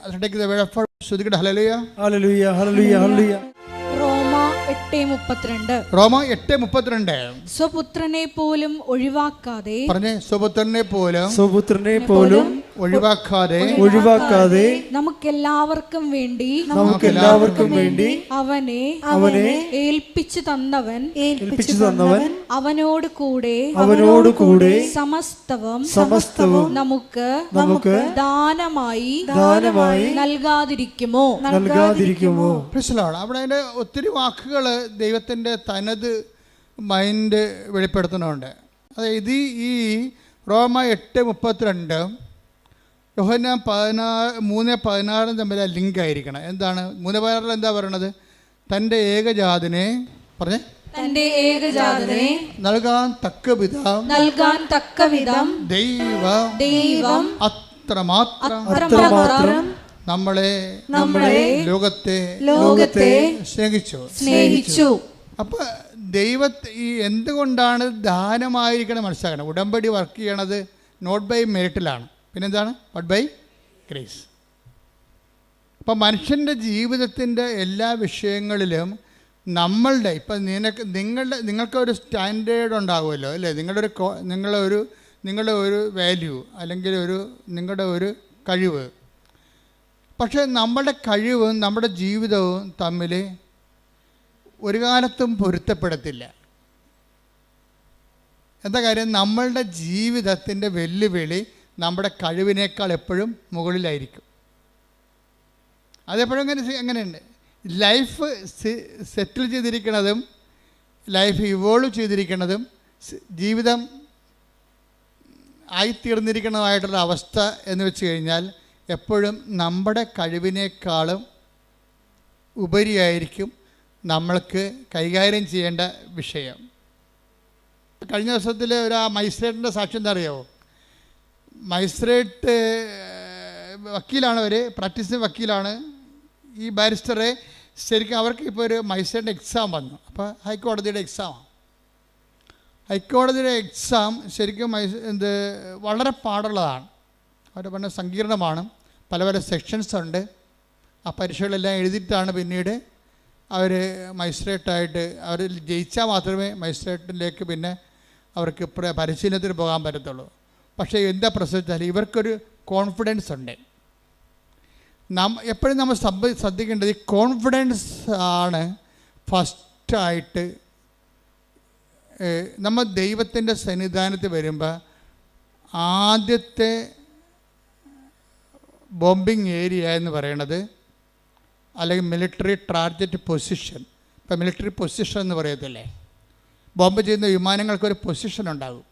ശ്രുതിക്കട്ടെ. ഹല്ലേലൂയ ഹല്ലേലൂയ ഹല്ലേലൂയ ഹല്ലേലൂയ. റോമ 8:32 സ്വപുത്രനെ പോലും ഒഴിവാക്കാതെ നമുക്കെല്ലാവർക്കും വേണ്ടി അവനെ ഏൽപ്പിച്ചു തന്നവൻ അവനോട് കൂടെ സമസ്തവും നമുക്ക് ദാനമായി നൽകാതിരിക്കുമോ? അവിടെ അതിൻ്റെ ഒത്തിരി വാക്കുകൾ ദൈവത്തിൻ്റെ തനത് മൈൻഡ് വെളിപ്പെടുത്തുന്നുണ്ട്. അതായത് ഈ റോമ 8:32 യോഹന്നാൻ 3:16 തമ്മിൽ ലിങ്ക് ആയിരിക്കണം. എന്താണ് 3:16 എന്താ പറയണത്? തൻ്റെ ഏകജാതനെ നൽകാൻ തക്കവിധം ദൈവം അത്രമാത്രം നമ്മളെ ലോകത്തെ സ്നേഹിച്ചു. അപ്പൊ ഈ എന്തുകൊണ്ടാണ് ദാനമായിരിക്കണം മനസ്സിലാക്കണം. ഉടമ്പടി വർക്ക് ചെയ്യണത് നോട്ട് ബൈ മെറിറ്റിലാണ്, പിന്നെന്താണ്? But by grace. അപ്പം മനുഷ്യൻ്റെ ജീവിതത്തിൻ്റെ എല്ലാ വിഷയങ്ങളിലും ഇപ്പം നിങ്ങൾക്കൊരു സ്റ്റാൻഡേർഡ് ഉണ്ടാകുമല്ലോ അല്ലേ? നിങ്ങളുടെ ഒരു വാല്യൂ അല്ലെങ്കിൽ നിങ്ങളുടെ ഒരു കഴിവ്. പക്ഷേ നമ്മുടെ കഴിവും നമ്മുടെ ജീവിതവും തമ്മിൽ ഒരു കാലത്തും പൊരുത്തപ്പെടത്തില്ല. എന്താ കാര്യം? നമ്മളുടെ ജീവിതത്തിൻ്റെ വെല്ലുവിളി നമ്മുടെ കഴിവിനേക്കാൾ എപ്പോഴും മുകളിലായിരിക്കും. അതെപ്പോഴും അങ്ങനെയുണ്ട്. ലൈഫ് സെറ്റിൽ ചെയ്തിരിക്കുന്നതും ലൈഫ് ഇവോൾവ് ചെയ്തിരിക്കുന്നതും ജീവിതം ആയിത്തീർന്നിരിക്കുന്നതായിട്ടുള്ള അവസ്ഥ എന്ന് വെച്ച് കഴിഞ്ഞാൽ എപ്പോഴും നമ്മുടെ കഴിവിനേക്കാളും ഉപരിയായിരിക്കും നമ്മൾക്ക് കൈകാര്യം ചെയ്യേണ്ട വിഷയം. കഴിഞ്ഞ ദിവസത്തിൽ ഒരു മജിസ്ട്രേറ്റിൻ്റെ സാക്ഷ്യം എന്താ അറിയാമോ? മജിസ്ട്രേറ്റ് വക്കീലാണ്, പ്രാക്ടീസിങ് വക്കീലാണ്. ഈ ബാരിസ്റ്ററെ ശരിക്കും അവർക്ക് ഇപ്പോൾ ഒരു മജിസ്ട്രേറ്റിൻ്റെ എക്സാം വന്നു. അപ്പോൾ ഹൈക്കോടതിയുടെ എക്സാം ശരിക്കും വളരെ പാടുള്ളതാണ്. അവർ പറഞ്ഞ സങ്കീർണമാണ്. പല സെക്ഷൻസ് ഉണ്ട്. ആ പരീക്ഷകളെല്ലാം എഴുതിയിട്ടാണ് പിന്നീട് അവർ മജിസ്ട്രേറ്റായിട്ട് അവർ ജയിച്ചാൽ മാത്രമേ മജിസ്ട്രേറ്റിലേക്ക് പിന്നെ അവർക്ക് പരിശീലനത്തിന് പോകാൻ പറ്റത്തുള്ളൂ. പക്ഷേ എന്താ പ്രശ്നം? ഇവർക്കൊരു കോൺഫിഡൻസ് ഉണ്ട്. എപ്പോഴും നമ്മൾ ശ്രദ്ധിക്കേണ്ടത് ഈ കോൺഫിഡൻസ് ആണ് ഫസ്റ്റായിട്ട്. നമ്മൾ ദൈവത്തിൻ്റെ സന്നിധാനത്തിൽ വരുമ്പോൾ ആദ്യത്തെ ബോംബിംഗ് ഏരിയ എന്ന് പറയണത്, അല്ലെങ്കിൽ മിലിറ്ററി ടാർഗറ്റ് പൊസിഷൻ. ഇപ്പം മിലിറ്ററി പൊസിഷൻ എന്ന് പറയത്തില്ലേ? ബോംബ് ചെയ്യുന്ന വിമാനങ്ങൾക്കൊരു പൊസിഷൻ ഉണ്ടാകും.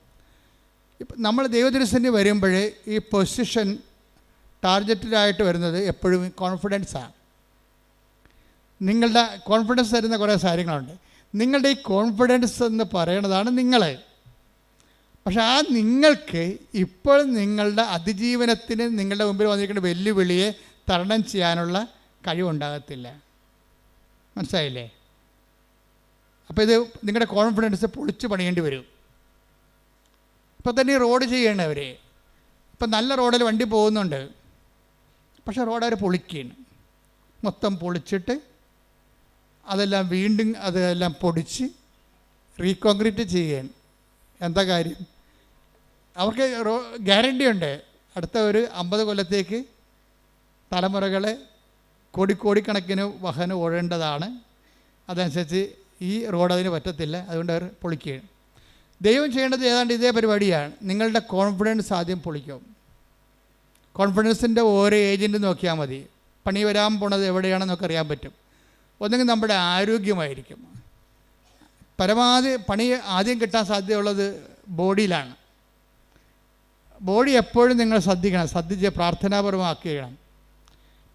ഇപ്പം നമ്മൾ ദൈവദർശനം വരുമ്പോൾ ഈ പൊസിഷൻ ടാർഗറ്റഡായിട്ട് വരുന്നത് എപ്പോഴും കോൺഫിഡൻസാണ്. നിങ്ങളുടെ കോൺഫിഡൻസ് തരുന്ന കുറേ കാര്യങ്ങളുണ്ട്. നിങ്ങളുടെ ഈ കോൺഫിഡൻസ് എന്ന് പറയുന്നതാണ് നിങ്ങൾ. പക്ഷെ ആ നിങ്ങൾക്ക് ഇപ്പോൾ നിങ്ങളുടെ അതിജീവനത്തിന് നിങ്ങളുടെ മുമ്പിൽ വന്നിരിക്കുന്ന വെല്ലുവിളിയെ തരണം ചെയ്യാനുള്ള കഴിവുണ്ടാകത്തില്ല. മനസ്സിലായില്ലേ? അപ്പോൾ ഇത് നിങ്ങളുടെ കോൺഫിഡൻസ് പൊളിച്ച് പണിയേണ്ടി വരും. ഇപ്പോൾ തന്നെ ഈ റോഡ് ചെയ്യണവർ ഇപ്പം നല്ല റോഡിൽ വണ്ടി പോകുന്നുണ്ട്, പക്ഷേ റോഡ് അവർ പൊളിക്കുകയാണ്. മൊത്തം പൊളിച്ചിട്ട് അതെല്ലാം വീണ്ടും അതെല്ലാം പൊടിച്ച് റീകോൺക്രീറ്റ് ചെയ്യുകയാണ്. എന്താ കാര്യം? അവർക്ക് ഗ്യാരണ്ടി ഉണ്ട്, അടുത്ത ഒരു 50 കൊല്ലത്തേക്ക് തലമുറകളെ കോടിക്കണക്കിന് വാഹനം ഓടേണ്ടതാണ്. അതനുസരിച്ച് ഈ റോഡ് അതിന് പറ്റത്തില്ല, അതുകൊണ്ട് അവർ പൊളിക്കുകയാണ്. ദൈവം ചെയ്യേണ്ടത് ഏതാണ്ട് ഇതേ പരിപാടിയാണ്. നിങ്ങളുടെ കോൺഫിഡൻസ് ആദ്യം പൊളിക്കും. കോൺഫിഡൻസിൻ്റെ ഓരോ ഏജൻറ്റ് നോക്കിയാൽ മതി, പണി വരാൻ പോണത് എവിടെയാണെന്നൊക്കെ അറിയാൻ പറ്റും. ഒന്നെങ്കിൽ നമ്മുടെ ആരോഗ്യമായിരിക്കും. പരമാവധി പണി ആദ്യം കിട്ടാൻ സാധ്യതയുള്ളത് ബോഡിയിലാണ്. ബോഡി എപ്പോഴും നിങ്ങൾ ശ്രദ്ധിച്ച് പ്രാർത്ഥനാപരമാക്കുകയാണ്.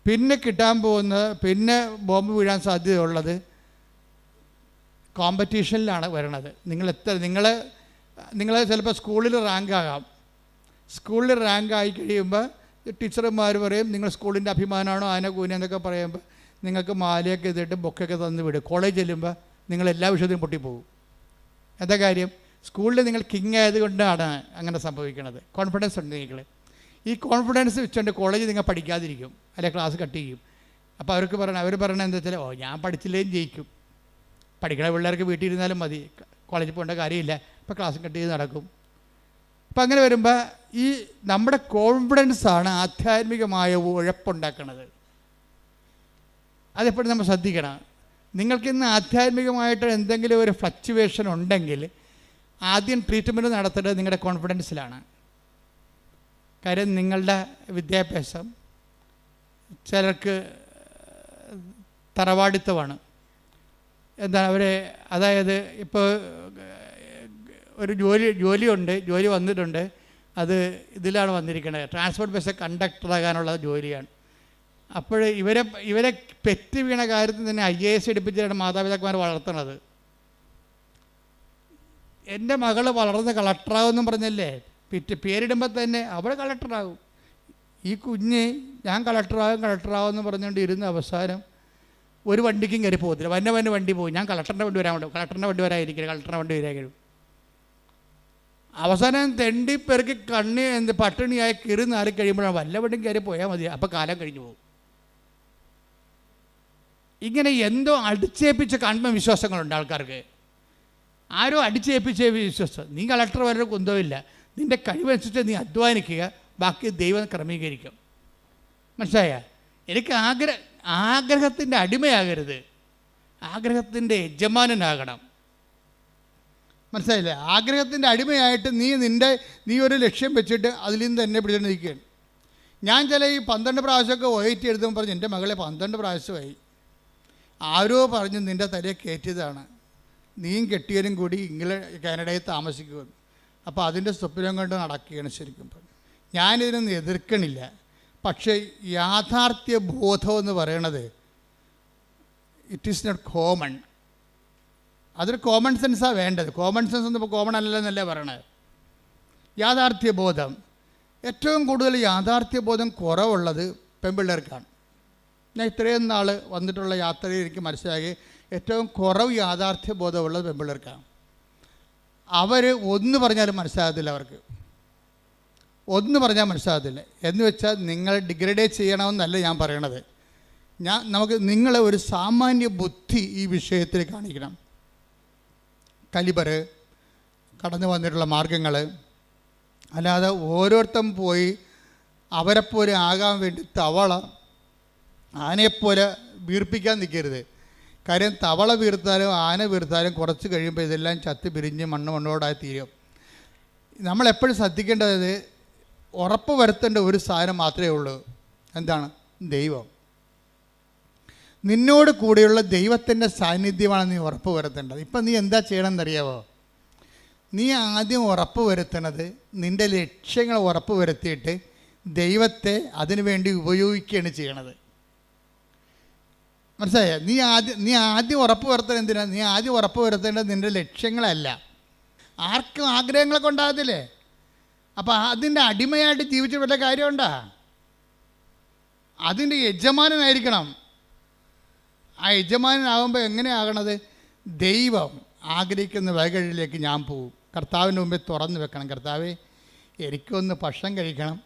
പിന്നെ കിട്ടാൻ പോകുന്നത്, പിന്നെ ബോംബ് വീഴാൻ സാധ്യതയുള്ളത് കോമ്പറ്റീഷനിലാണ് വരണത്. നിങ്ങൾ ചിലപ്പോൾ സ്കൂളിൽ റാങ്കാകാം. സ്കൂളിൽ റാങ്കായി കഴിയുമ്പോൾ ടീച്ചർമാർ പറയും നിങ്ങൾ സ്കൂളിൻ്റെ അഭിമാനമാണോ ആന കൂന എന്നൊക്കെ പറയുമ്പോൾ നിങ്ങൾക്ക് മാലയൊക്കെ ചെയ്തിട്ട് ബൊക്കൊക്കെ തന്ന് വിടും. കോളേജ് ചെല്ലുമ്പോൾ നിങ്ങൾ എല്ലാ വിഷയത്തിലും പൊട്ടിപ്പോകും. എന്താ കാര്യം? സ്കൂളിൽ നിങ്ങൾ കിങ് ആയതുകൊണ്ടാണ് അങ്ങനെ സംഭവിക്കുന്നത്. കോൺഫിഡൻസ് ഉണ്ട് നിങ്ങൾ. ഈ കോൺഫിഡൻസ് വെച്ചുകൊണ്ട് കോളേജിൽ നിങ്ങൾ പഠിക്കാതിരിക്കും, അല്ലെങ്കിൽ ക്ലാസ് കട്ട് ചെയ്യും. അപ്പോൾ അവർ പറയണത് എന്താ വെച്ചാൽ, ഞാൻ പഠിച്ചില്ലേലും ജയിക്കും, പഠിക്കണ പിള്ളേർക്ക് വീട്ടിൽ ഇരുന്നാലും മതി, കോളേജിൽ പോകേണ്ട കാര്യമില്ല, ഇപ്പോൾ ക്ലാസ് കട്ട് ചെയ്ത് നടക്കും. അപ്പം അങ്ങനെ വരുമ്പോൾ ഈ നമ്മുടെ കോൺഫിഡൻസാണ് ആധ്യാത്മികമായ ഉഴപ്പുണ്ടാക്കുന്നത്. അതെപ്പോഴും നമ്മൾ ശ്രദ്ധിക്കണം. നിങ്ങൾക്കിന്ന് ആധ്യാത്മികമായിട്ട് എന്തെങ്കിലും ഒരു ഫ്ലക്ച്വേഷൻ ഉണ്ടെങ്കിൽ ആദ്യം ട്രീറ്റ്മെൻറ്റ് നടത്തേണ്ടത് നിങ്ങളുടെ കോൺഫിഡൻസിലാണ്. കാര്യം നിങ്ങളുടെ വിദ്യാഭ്യാസം ചിലർക്ക് തറവാടിത്തമാണ്. എന്താണ് അതായത് ഇപ്പോൾ ഒരു ജോലിയുണ്ട്, ജോലി വന്നിട്ടുണ്ട്, അത് ഇതിലാണ് വന്നിരിക്കുന്നത്, ട്രാൻസ്പോർട്ട് ബസ് കണ്ടക്ടറാകാനുള്ള ജോലിയാണ്. അപ്പോൾ ഇവരെ പെറ്റ് വീണ കാര്യത്തിൽ തന്നെ IAS എടുപ്പിച്ചിട്ടാണ് മാതാപിതാക്കന്മാർ വളർത്തുന്നത്. എൻ്റെ മകൾ വളർന്ന് കളക്ടറാകുമെന്നും പറഞ്ഞല്ലേ, പേരിടുമ്പോൾ തന്നെ അവൾ കളക്ടറാകും. ഈ കുഞ്ഞ് ഞാൻ കളക്ടറാകും എന്ന് പറഞ്ഞുകൊണ്ട് ഇരുന്ന അവസാനം ഒരു വണ്ടിക്കും കയറി പോകത്തില്ല. വന്ന വണ്ടി പോകും, ഞാൻ കളക്ടറിൻ്റെ വണ്ടി വരാതിരിക്കില്ല, കളക്ടറിൻ്റെ വണ്ടി വരാൻ. അവസാനം തെണ്ടിപ്പെറുക്കി പട്ടിണിയായി കയറി നാറി കഴിയുമ്പോഴാണ് വല്ല വണ്ടിയും കയറി പോയാൽ മതി, അപ്പോൾ കാലം കഴിഞ്ഞു പോകും. ഇങ്ങനെ എന്തോ അടിച്ചേൽപ്പിച്ച ആത്മവിശ്വാസങ്ങളുണ്ട് ആൾക്കാർക്ക്. ആരോ അടിച്ചേൽപ്പിച്ച വിശ്വാസം. നീ കളക്ടർ വരെ കുന്തമില്ല, നിൻ്റെ കഴിവനുസരിച്ച് നീ അധ്വാനിക്കുക, ബാക്കി ദൈവം ക്രമീകരിക്കും. മനസ്സിലായ? എനിക്ക് ആഗ്രഹത്തിൻ്റെ അടിമയാകരുത്, ആഗ്രഹത്തിൻ്റെ യജമാനനാകണം. മനസ്സിലായില്ലേ? ആഗ്രഹത്തിൻ്റെ അടിമയായിട്ട് നീ ഒരു ലക്ഷ്യം വെച്ചിട്ട് അതിൽ നിന്ന് തന്നെ പിടിച്ചിട്ട് നിൽക്കുകയാണ്. ഞാൻ ഈ 12 പ്രാവശ്യമൊക്കെ OIT എഴുതുമ്പോൾ പറഞ്ഞു എൻ്റെ മകളെ 12 പ്രാവശ്യമായി. ആരോ പറഞ്ഞ് നിൻ്റെ തലയെ കയറ്റിയതാണ്, നീയും കെട്ടിയനും കൂടി കാനഡയിൽ താമസിക്കുമെന്ന്. അപ്പോൾ അതിൻ്റെ സ്വപ്നം കൊണ്ട് നടക്കുകയാണ്. ശരിക്കും പറഞ്ഞു ഞാനിതിനൊന്നും എതിർക്കണില്ല. പക്ഷേ യാഥാർത്ഥ്യ ബോധം എന്ന് പറയണത് ഇറ്റ് ഈസ് നോട്ട് കോമൺ. അതൊരു കോമൺ സെൻസാണ് വേണ്ടത്. കോമൺ സെൻസ് ഒന്നും ഇപ്പോൾ കോമൺ അല്ലല്ലെന്നല്ലേ പറയണത്. യാഥാർത്ഥ്യ ബോധം, ഏറ്റവും കൂടുതൽ യാഥാർത്ഥ്യ ബോധം കുറവുള്ളത് പെൺപിള്ളേർക്കാണ്. ഞാൻ ഇത്രയും നാൾ വന്നിട്ടുള്ള യാത്രയിൽ എനിക്ക് മനസ്സിലാക്കി ഏറ്റവും കുറവ് യാഥാർത്ഥ്യ ബോധമുള്ളത് പെൺപിള്ളേർക്കാണ്. അവർ ഒന്ന് പറഞ്ഞാലും മനസ്സിലാകത്തില്ല, അവർക്ക് ഒന്ന് പറഞ്ഞാൽ മനസ്സിലാകത്തില്ല. എന്ന് വെച്ചാൽ നിങ്ങൾ ഡിഗ്രഡേറ്റ് ചെയ്യണമെന്നല്ല ഞാൻ പറയണത്. നിങ്ങളെ ഒരു സാമാന്യ ബുദ്ധി ഈ വിഷയത്തിൽ കാണിക്കണം. കലിബർ കടന്നു വന്നിട്ടുള്ള മാർഗങ്ങൾ, അല്ലാതെ ഓരോരുത്തരും പോയി അവരെപ്പോലെ ആകാൻ വേണ്ടി തവള ആനയെപ്പോലെ വീർപ്പിക്കാൻ നിൽക്കരുത്. കാര്യം തവള വീർത്താലും ആന വീർത്താലും കുറച്ച് കഴിയുമ്പോൾ ഇതെല്ലാം ചത്ത് പിരിഞ്ഞ് മണ്ണോടായി തീരും. നമ്മളെപ്പോഴും ശ്രദ്ധിക്കേണ്ടത് ഉറപ്പ് വരുത്തേണ്ട ഒരു സാധനം മാത്രമേ ഉള്ളൂ. എന്താണ്? ദൈവം. നിന്നോട് കൂടെയുള്ള ദൈവത്തിൻ്റെ സാന്നിധ്യമാണ് നീ ഉറപ്പ് വരുത്തേണ്ടത്. ഇപ്പം നീ എന്താ ചെയ്യണമെന്നറിയാവോ? നീ ആദ്യം ഉറപ്പ് വരുത്തണത് നിൻ്റെ ലക്ഷ്യങ്ങൾ ഉറപ്പ് വരുത്തിയിട്ട് ദൈവത്തെ അതിനു വേണ്ടി ഉപയോഗിക്കുകയാണ് ചെയ്യണത്. മനസ്സിലായോ? നീ ആദ്യം ഉറപ്പ് വരുത്തേണ്ടത് എന്തിനാണ്? നീ ആദ്യം ഉറപ്പ് വരുത്തേണ്ടത് നിൻ്റെ ലക്ഷ്യങ്ങളല്ല. ആർക്കും ആഗ്രഹങ്ങളൊക്കെ ഉണ്ടാകത്തില്ലേ? അപ്പോൾ അതിൻ്റെ അടിമയായിട്ട് ജീവിച്ച വല്ല കാര്യമുണ്ടോ? അതിൻ്റെ യജമാനനായിരിക്കണം. ആ യജമാനനാകുമ്പോൾ എങ്ങനെയാകണത്? ദൈവം ആഗ്രഹിക്കുന്ന വഴികളിലേക്ക് ഞാൻ പോകും. കർത്താവിൻ്റെ മുമ്പിൽ തുറന്നു വെക്കണം. കർത്താവേ, എനിക്കൊന്ന് ഭക്ഷണം കഴിക്കണം,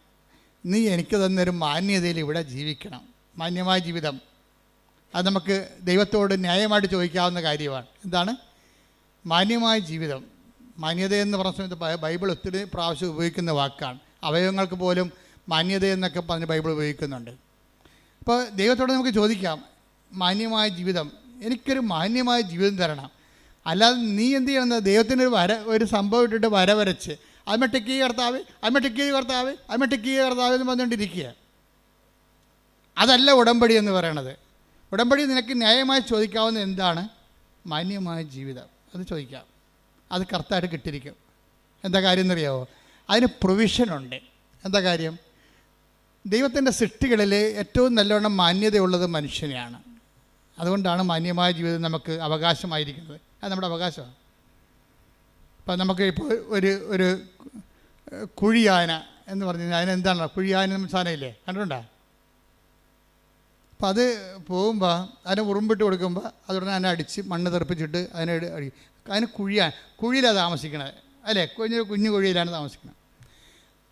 നീ എനിക്ക് തന്നൊരു മാന്യതയിൽ ഇവിടെ ജീവിക്കണം. മാന്യമായ ജീവിതം അത് നമുക്ക് ദൈവത്തോട് ന്യായമായിട്ട് ചോദിക്കാവുന്ന കാര്യമാണ്. എന്താണ് മാന്യമായ ജീവിതം? മാന്യതയെന്ന് പറഞ്ഞ സമയത്ത് ബൈബിൾ ഒത്തിരി പ്രാവശ്യം ഉപയോഗിക്കുന്ന വാക്കാണ്. അവയവങ്ങൾക്ക് പോലും മാന്യതയെന്നൊക്കെ പറഞ്ഞ് ബൈബിൾ ഉപയോഗിക്കുന്നുണ്ട്. അപ്പോൾ ദൈവത്തോട് നമുക്ക് ചോദിക്കാം, മാന്യമായ ജീവിതം, എനിക്കൊരു മാന്യമായ ജീവിതം തരണം. അല്ലാതെ നീ എന്ത് ചെയ്യണം? ദൈവത്തിന് ഒരു സംഭവം ഇട്ടിട്ട് വരച്ച് അമ്മ ടിക്ക് കർത്താവ്, അമ്മ ടിക്ക് കർത്താവ്, അമ്മ ടിക്ക് കർത്താവ് എന്ന് പറഞ്ഞുകൊണ്ടിരിക്കുക. അതല്ല ഉടമ്പടി എന്ന് പറയണത്. ഉടമ്പടി നിനക്ക് ന്യായമായി ചോദിക്കാവുന്ന എന്താണ്? മാന്യമായ ജീവിതം. അത് ചോദിക്കാം. അത് കർത്താവായിട്ട് കിട്ടിയിരിക്കും. എന്താ കാര്യം എന്നറിയാമോ? അതിന് പ്രൊവിഷനുണ്ട്. എന്താ കാര്യം? ദൈവത്തിൻ്റെ സൃഷ്ടികളിൽ ഏറ്റവും നല്ലവണ്ണം മാന്യതയുള്ളത് മനുഷ്യനെയാണ്. അതുകൊണ്ടാണ് മാന്യമായ ജീവിതം നമുക്ക് അവകാശമായിരിക്കുന്നത്. അത് നമ്മുടെ അവകാശമാണ്. ഇപ്പം നമുക്ക് ഇപ്പോൾ ഒരു കുഴിയാന എന്ന് പറഞ്ഞു കഴിഞ്ഞാൽ അതിനെന്താണ്? കുഴിയാന സാധനമില്ലേ, കണ്ടിട്ടുണ്ടോ? അപ്പം അത് പോകുമ്പോൾ അതിനെ ഉറുമ്പിട്ട് കൊടുക്കുമ്പോൾ അതുടനെ അതിനെ അടിച്ച് മണ്ണ് തെറിപ്പിച്ചിട്ട് അതിനെ അടിക്കും. അതിന് കുഴിയിലാണ് താമസിക്കണത്, അല്ലേ? കുഞ്ഞു കുഴിയിലാണ് താമസിക്കുന്നത്.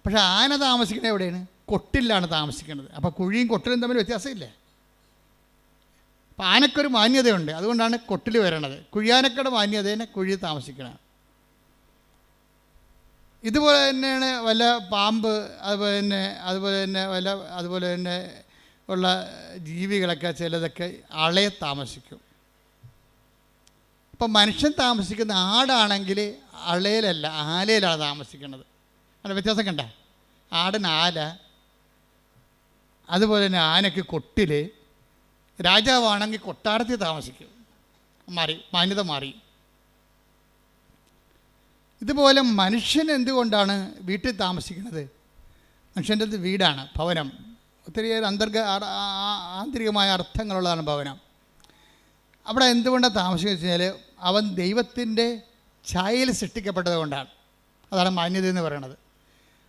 പക്ഷേ ആന താമസിക്കുന്നത് എവിടെയാണ്? കൊട്ടിലാണ് താമസിക്കുന്നത്. അപ്പോൾ കുഴിയും കൊട്ടിലും തമ്മിൽ വ്യത്യാസമില്ലേ? അപ്പം ആനക്കൊരു മാന്യതയുണ്ട്. അതുകൊണ്ടാണ് കൊട്ടിൽ വരണത്. കുഴിയാനക്കയുടെ മാന്യതേനെ കുഴിയിൽ താമസിക്കണം. ഇതുപോലെ തന്നെയാണ് വല്ല പാമ്പ്, അതുപോലെ തന്നെ ഉള്ള ജീവികളൊക്കെ ചിലതൊക്കെ അളയെ താമസിക്കും. ഇപ്പം മനുഷ്യൻ താമസിക്കുന്ന ആടാണെങ്കിൽ അളയിലല്ല, ആലയിലാണ് താമസിക്കുന്നത്. അതിൻ്റെ വ്യത്യാസം കണ്ട? ആടിന് ആല, അതുപോലെ തന്നെ ആനയ്ക്ക് കൊട്ടിൽ, രാജാവാണെങ്കിൽ കൊട്ടാരത്തിൽ താമസിക്കും. മാന്യത മാറി. ഇതുപോലെ മനുഷ്യൻ എന്തുകൊണ്ടാണ് വീട്ടിൽ താമസിക്കുന്നത്? മനുഷ്യൻ്റെ വീടാണ്, ഭവനം. ഒത്തിരിയേറെ ആന്തരികമായ അർത്ഥങ്ങളുള്ളതാണ് ഭവനം. അവിടെ എന്തുകൊണ്ടാണ് താമസിക്കുന്നത് വെച്ച് കഴിഞ്ഞാൽ അവൻ ദൈവത്തിൻ്റെ ഛായയിൽ സൃഷ്ടിക്കപ്പെട്ടത് കൊണ്ടാണ്. അതാണ് മാന്യത എന്ന് പറയുന്നത്.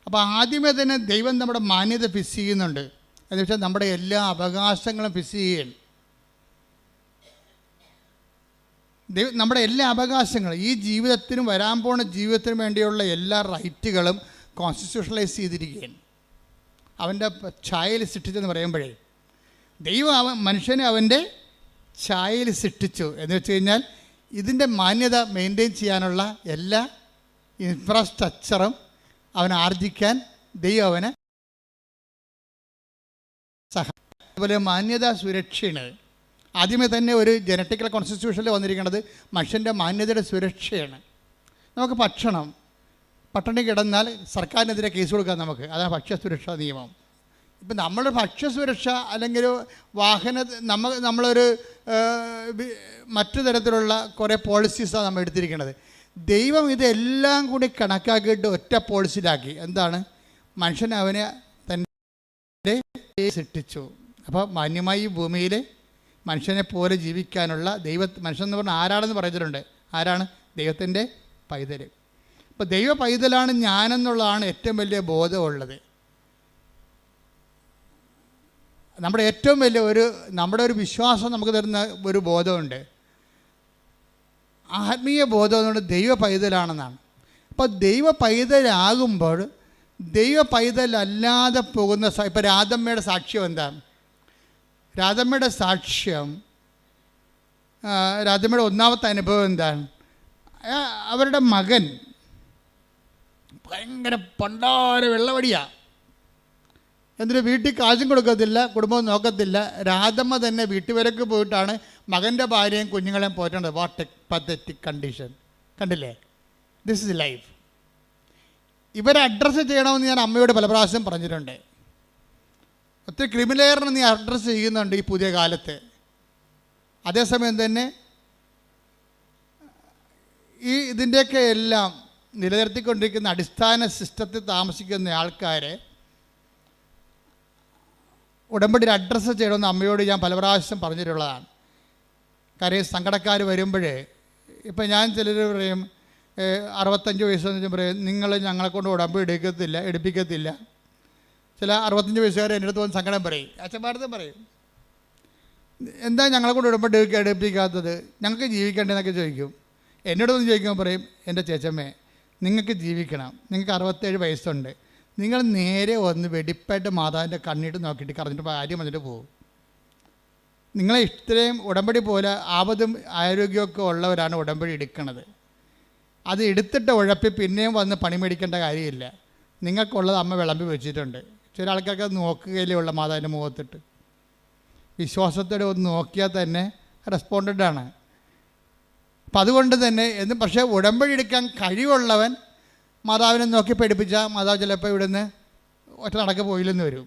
അപ്പോൾ ആദ്യമേ തന്നെ ദൈവം നമ്മുടെ മാന്യത ഫിക്സ് ചെയ്യുന്നുണ്ട്. എന്ന് വെച്ചാൽ നമ്മുടെ എല്ലാ അവകാശങ്ങളും ഫിക്സ് ചെയ്യുകയാണ്. നമ്മുടെ എല്ലാ അവകാശങ്ങളും, ഈ ജീവിതത്തിനും വരാൻ പോണ ജീവിതത്തിനും വേണ്ടിയുള്ള എല്ലാ റൈറ്റുകളും കോൺസ്റ്റിറ്റ്യൂഷണലൈസ് ചെയ്തിരിക്കുകയാണ്. അവൻ്റെ ഛായയിൽ സൃഷ്ടിച്ചെന്ന് പറയുമ്പോഴേ ദൈവം മനുഷ്യനെ അവൻ്റെ ഛായയിൽ സൃഷ്ടിച്ചു എന്ന് വെച്ച് കഴിഞ്ഞാൽ ഇതിൻ്റെ മാന്യത മെയിൻറ്റെയിൻ ചെയ്യാനുള്ള എല്ലാ ഇൻഫ്രാസ്ട്രക്ചറും അവൻ ആർജിക്കാൻ ദൈവം അവന് അതുപോലെ മാന്യത സുരക്ഷയാണ്. ആദ്യമേ തന്നെ ഒരു ജനറ്റിക്കൽ കോൺസ്റ്റിറ്റ്യൂഷനിൽ വന്നിരിക്കുന്നത് മനുഷ്യൻ്റെ മാന്യതയുടെ സുരക്ഷയാണ്. നമുക്ക് പട്ടിണി കിടന്നാൽ സർക്കാരിനെതിരെ കേസ് കൊടുക്കാം നമുക്ക്. അതാണ് ഭക്ഷ്യസുരക്ഷാ നിയമം. ഇപ്പം നമ്മൾ ഭക്ഷ്യസുരക്ഷ അല്ലെങ്കിൽ നമ്മളൊരു മറ്റു തരത്തിലുള്ള കുറേ പോളിസീസാണ് നമ്മൾ എടുത്തിരിക്കുന്നത്. ദൈവം ഇതെല്ലാം കൂടി കണക്കാക്കിയിട്ട് ഒറ്റ പോളിസിയിലാക്കി. എന്താണ്? മനുഷ്യൻ അവനെ തൻ്റെ സൃഷ്ടിച്ചു. അപ്പോൾ മാന്യമായി ഈ ഭൂമിയിൽ മനുഷ്യനെ പോലെ ജീവിക്കാനുള്ള മനുഷ്യൻ എന്ന് പറഞ്ഞാൽ ആരാണെന്ന് പറഞ്ഞിട്ടുണ്ട്. ആരാണ്? ദൈവത്തിൻ്റെ പൈതൽ. അപ്പോൾ ദൈവ പൈതലാണ് ഞാനെന്നുള്ളതാണ് ഏറ്റവും വലിയ ബോധമുള്ളത്. നമ്മുടെ ഏറ്റവും വലിയ നമ്മുടെ ഒരു വിശ്വാസം നമുക്ക് തരുന്ന ഒരു ബോധമുണ്ട്. ആത്മീയ ബോധം എന്നുകൊണ്ട് ദൈവ പൈതലാണെന്നാണ്. അപ്പോൾ ദൈവ പൈതലാകുമ്പോൾ ദൈവ പൈതലല്ലാതെ പോകുന്ന ഇപ്പോൾ രാധമ്മയുടെ സാക്ഷ്യം എന്താണ്? രാധമ്മയുടെ സാക്ഷ്യം, രാധമ്മയുടെ ഒന്നാമത്തെ അനുഭവം എന്താണ്? അവരുടെ മകൻ ഭയങ്കര പണ്ടാര വെള്ളവടിയാണ്. എന്നിട്ട് വീട്ടിൽ കാശും കൊടുക്കത്തില്ല, കുടുംബം നോക്കത്തില്ല. രാധമ്മ തന്നെ വീട്ടുവരക്ക് പോയിട്ടാണ് മകൻ്റെ ഭാര്യയും കുഞ്ഞുങ്ങളെയും പോറ്റേണ്ടത്. What a pathetic condition. കണ്ടില്ലേ? This is life. ഇവരെ അഡ്രസ്സ് ചെയ്യണമെന്ന് ഞാൻ അമ്മയോട് പല പ്രാവശ്യം പറഞ്ഞിട്ടുണ്ട്. ഒത്തിരി ക്രിമിനലിനെ നീ അഡ്രസ്സ് ചെയ്യുന്നുണ്ട് ഈ പുതിയ കാലത്ത്. അതേസമയം തന്നെ ഇതിൻ്റെയൊക്കെ എല്ലാം നിലനിർത്തിക്കൊണ്ടിരിക്കുന്ന അടിസ്ഥാന സിസ്റ്റത്തിൽ താമസിക്കുന്ന ആൾക്കാരെ ഉടമ്പടിയിൽ അഡ്രസ്സ് ചെയ്യണമെന്ന് അമ്മയോട് ഞാൻ പല പ്രാവശ്യം പറഞ്ഞിട്ടുള്ളതാണ്. കാര്യം സങ്കടക്കാർ വരുമ്പോഴേ, ഇപ്പം ഞാൻ ചിലർ പറയും 65 വയസ്സെന്ന് പറയും നിങ്ങൾ ഞങ്ങളെ കൊണ്ട് ഉടമ്പടി എടുപ്പിക്കത്തില്ല. ചില 65 വയസ്സുകാർ എൻ്റെ അടുത്ത് വന്ന് സങ്കടം പറയും, അച്ഛന്മാരത്തും പറയും, എന്താ ഞങ്ങളെ കൊണ്ട് ഉടമ്പടി എടുപ്പിക്കാത്തത്, ഞങ്ങൾക്ക് ജീവിക്കേണ്ടതെന്നൊക്കെ ചോദിക്കും. എന്നോട് വന്ന് ചോദിക്കുമ്പോൾ പറയും, എൻ്റെ ചേച്ചമ്മേ നിങ്ങൾക്ക് ജീവിക്കണം, നിങ്ങൾക്ക് 67 വയസ്സുണ്ട്, നിങ്ങൾ നേരെ വന്ന് വെടിപ്പായിട്ട് മാതാവിൻ്റെ കണ്ണിട്ട് നോക്കിയിട്ട് കറഞ്ഞിട്ട് കാര്യം വന്നിട്ട് പോകും. നിങ്ങളെ ഇത്രയും ഉടമ്പടി പോലെ ആപതും ആരോഗ്യമൊക്കെ ഉള്ളവരാണ് ഉടമ്പടി എടുക്കുന്നത്. അത് എടുത്തിട്ട് ഉഴപ്പി പിന്നെയും വന്ന് പണി മേടിക്കേണ്ട കാര്യമില്ല. നിങ്ങൾക്കുള്ളത് അമ്മ വിളമ്പി വെച്ചിട്ടുണ്ട്. ചില ആൾക്കാർക്ക് അത് നോക്കുകയില്ലേ ഉള്ള മാതാവിൻ്റെ മുഖത്തിട്ട്. വിശ്വാസത്തോടെ ഒന്ന് നോക്കിയാൽ തന്നെ റെസ്പോണ്ടൻ്റാണ്. അപ്പം അതുകൊണ്ട് തന്നെ പക്ഷേ ഉടമ്പടി എടുക്കാൻ കഴിവുള്ളവൻ മാതാവിനെ നോക്കി പഠിപ്പിച്ചാൽ മാതാവ് ചിലപ്പോൾ ഇവിടുന്ന് ഒറ്റ നടക്ക് പോയില്ലെന്ന് വരും.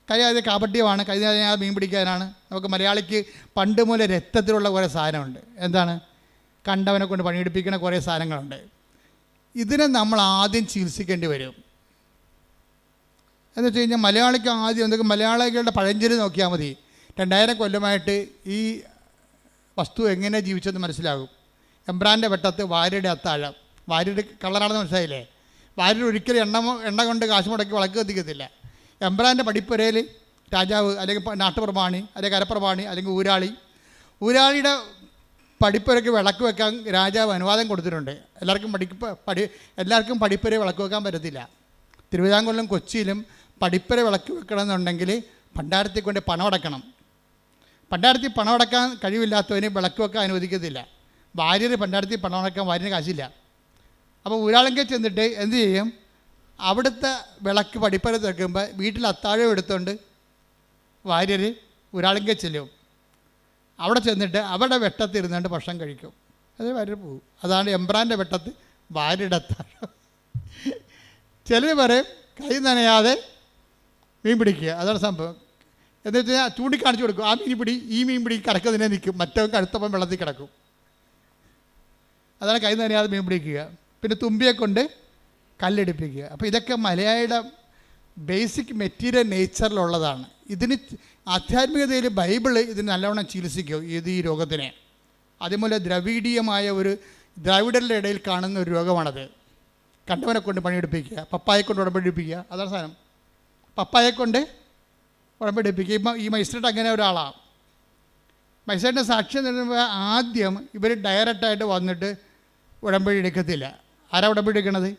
കാര്യം അത് കാപട്യമാണ്. കഴിഞ്ഞ മീൻ പിടിക്കാനാണ്. നമുക്ക് മലയാളിക്ക് പണ്ട് മുതലേ രക്തത്തിലുള്ള കുറേ സാധനമുണ്ട്. എന്താണ്? കണ്ടവനെ കൊണ്ട് പണിയെടുപ്പിക്കുന്ന കുറേ സാധനങ്ങളുണ്ട്. ഇതിനെ നമ്മൾ ആദ്യം ചികിത്സിക്കേണ്ടി വരും. എന്ന് വെച്ച് കഴിഞ്ഞാൽ മലയാളിക്ക് ആദ്യം എന്തൊക്കെ മലയാളികളുടെ പഴഞ്ചൊല്ല് നോക്കിയാൽ മതി. 2000 കൊല്ലമായിട്ട് ഈ വസ്തു എങ്ങനെ ജീവിച്ചെന്ന് മനസ്സിലാകും. എംബ്രാൻ്റെ വെട്ടത്ത് വാര്യയുടെ അത്താഴം. വാര്യയുടെ കള്ളനാണെന്ന് മനസ്സിലായില്ലേ? വാര്യർ ഒരിക്കലും എണ്ണ കൊണ്ട് കാശ് മുടക്കി വിളക്ക് കത്തിക്കത്തില്ല. എംബ്രാൻ്റെ പടിപ്പുരയിൽ രാജാവ് അല്ലെങ്കിൽ നാട്ടുപ്രമാണി അല്ലെങ്കിൽ കരപ്രമാണി അല്ലെങ്കിൽ ഊരാളിയുടെ പടിപ്പുരയ്ക്ക് വിളക്ക് വെക്കാൻ രാജാവ് അനുവാദം കൊടുത്തിട്ടുണ്ട്. എല്ലാവർക്കും പടിപ്പുര വിളക്ക് വെക്കാൻ പറ്റത്തില്ല. തിരുവിതാംകൂറിലും കൊച്ചിയിലും പടിപ്പുര വിളക്ക് വെക്കണമെന്നുണ്ടെങ്കിൽ ഭണ്ഡാരത്തിൽ കൊണ്ട് പണം അടക്കണം. ഭണ്ഡാരത്തിൽ പണം അടക്കാൻ കഴിവില്ലാത്തവന് വിളക്ക് വെക്കാൻ അനുവദിക്കത്തില്ല. ഭാര്യർ ഭണ്ഡാരത്തിൽ പണം അടക്കാൻ ഭാര്യന് കാശില്ല. അപ്പോൾ ഊരാളെങ്കിൽ ചെന്നിട്ട് എന്ത് ചെയ്യും? അവിടുത്തെ വിളക്ക് പടിപ്പുര തെക്കുമ്പോൾ വീട്ടിൽ അത്താഴം എടുത്തുകൊണ്ട് ഭാര്യർ ഊരാളെങ്കിൽ ചെല്ലും. അവിടെ ചെന്നിട്ട് അവിടെ വെട്ടത്തിരുന്നുകൊണ്ട് ഭക്ഷണം കഴിക്കും. അത് ഭാര്യർ പോകും. അതാണ് എംബ്രാൻ്റെ വെട്ടത്ത് ഭാര്യയുടെ അത്താഴം. ചിലർ പറയും കൈ നനയാതെ മീൻ പിടിക്കുക. അതാണ് സംഭവം. എന്ന് വെച്ചാൽ ചൂണ്ടിക്കാണിച്ചു കൊടുക്കും, ആ മീൻ പിടി, ഈ മീൻ പിടി കിടക്കുന്നതിനെ നിൽക്കും, മറ്റവൻ കഴുത്തപ്പം വെള്ളത്തിൽ കിടക്കും. അതാണ് കൈ നനയാതെ മീൻ പിടിക്കുക. പിന്നെ തുമ്പിയെ കൊണ്ട് കല്ലെടുപ്പിക്കുക. അപ്പോൾ ഇതൊക്കെ മലയാളിയുടെ ബേസിക് മെറ്റീരിയൽ നേച്ചറിലുള്ളതാണ്. ഇതിന് ആധ്യാത്മികതയിൽ ബൈബിള് ഇതിന് നല്ലവണ്ണം ചികിത്സിക്കും ഈ രോഗത്തിനെ. അതേപോലെ ദ്രവീഡീയമായ ഒരു ദ്രാവിഡരുടെ ഇടയിൽ കാണുന്ന ഒരു രോഗമാണത്. കണ്ടവനെ കൊണ്ട് പണിയെടുപ്പിക്കുക, പപ്പായെ കൊണ്ട് ഉടമ്പടിപ്പിക്കുക. അതാണ് സാധനം. പപ്പായെ കൊണ്ട് ഉടമ്പടിപ്പിക്കുക. ഇപ്പം ഈ മൈസ്ട്രേറ്റ് അങ്ങനെ ഒരാളാണ്. മൈസ്ട്രേറ്റിൻ്റെ സാക്ഷ്യം തരുമ്പോൾ ആദ്യം ഇവർ ഡയറക്റ്റായിട്ട് വന്നിട്ട് ഉടമ്പടി എടുക്കത്തില്ല. ആരാ ഉടമ്പടി എടുക്കണത്?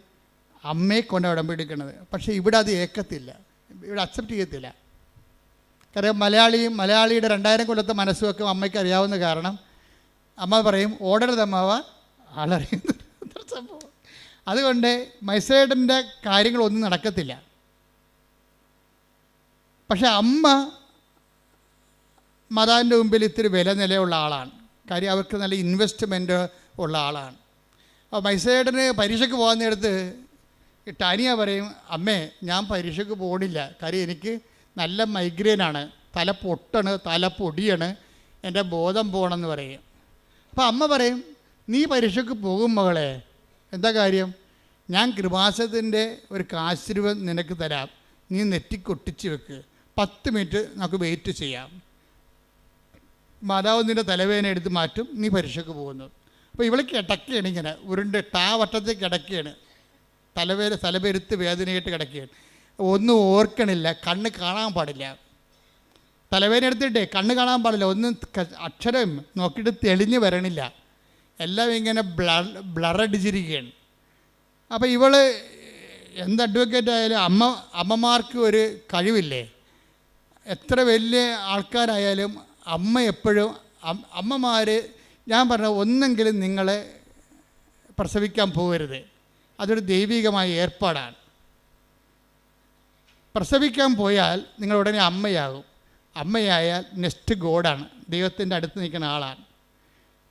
അമ്മയെ കൊണ്ട് ഉടമ്പടി എടുക്കണത്. പക്ഷേ ഇവിടെ അത് ഏക്കത്തില്ല, ഇവിടെ അക്സെപ്റ്റ് ചെയ്യത്തില്ല. കാര്യം മലയാളിയുടെ 2000 കൊല്ലത്തെ മനസ്സുമൊക്കെ അമ്മയ്ക്ക് അറിയാവുന്ന കാരണം അമ്മ പറയും ഓടരുത് അമ്മാവ, ആളറിയുന്ന സംഭവം. അതുകൊണ്ട് മൈസേഡൻ്റെ കാര്യങ്ങളൊന്നും നടക്കത്തില്ല. പക്ഷെ അമ്മ മാതാവിൻ്റെ മുമ്പിൽ ഇത്തിരി വില നിലയുള്ള ആളാണ്. കാര്യം അവർക്ക് നല്ല ഇൻവെസ്റ്റ്മെൻറ്റ് ഉള്ള ആളാണ്. അപ്പോൾ മൈസേഡന് പരീക്ഷയ്ക്ക് പോകാൻ നേരത്ത് ടാനിയ പറയും, അമ്മേ ഞാൻ പരീക്ഷയ്ക്ക് പോകണില്ല, കാര്യം എനിക്ക് നല്ല മൈഗ്രെയിനാണ്, തല പൊട്ടാണ്, തല പൊടിയാണ്, എൻ്റെ ബോധം പോകണമെന്ന് പറയും. അപ്പോൾ അമ്മ പറയും, നീ പരീക്ഷയ്ക്ക് പോകും മകളെ, എന്താ കാര്യം? ഞാൻ കൃപാസനത്തിൻ്റെ ഒരു കാശിരുവ നിനക്ക് തരാം, നീ നെറ്റിക്കൊട്ടിച്ച് വെക്ക്, 10 മിനിറ്റ് നമുക്ക് വെയിറ്റ് ചെയ്യാം, മാതാവ് നിൻ്റെ തലവേദന എടുത്ത് മാറ്റും, നീ പരീക്ഷയ്ക്ക് പോകുന്നു. അപ്പോൾ ഇവൾ കിടക്കുകയാണ്, ഇങ്ങനെ ഉരുണ്ട് വട്ടത്തിൽ കിടക്കുകയാണ്, തലപെരുത്ത് വേദനയായിട്ട് കിടക്കുകയാണ്, ഒന്നും ഓർക്കണില്ല, കണ്ണ് കാണാൻ പാടില്ല, തലവേദന എടുത്തിട്ടേ കണ്ണ് കാണാൻ പാടില്ല, ഒന്നും അക്ഷരം നോക്കിയിട്ട് തെളിഞ്ഞ് വരണില്ല, എല്ലാം ഇങ്ങനെ ബ്ലറടിച്ചിരിക്കുകയാണ്. അപ്പോൾ ഇവൾ എന്ത് അഡ്വക്കേറ്റ് ആയാലും അമ്മമാർക്ക് ഒരു കഴിവില്ലേ, എത്ര വലിയ ആൾക്കാരായാലും അമ്മ എപ്പോഴും അമ്മമാർ, ഞാൻ പറഞ്ഞ ഒന്നെങ്കിലും നിങ്ങളെ പ്രസവിക്കാൻ പോകരുത്, അതൊരു ദൈവികമായ ഏർപ്പാടാണ്. പ്രസവിക്കാൻ പോയാൽ നിങ്ങൾ ഉടനെ അമ്മയാകും. അമ്മയായാൽ നെക്സ്റ്റ് ഗോഡാണ്, ദൈവത്തിൻ്റെ അടുത്ത് നിൽക്കുന്ന ആളാണ്.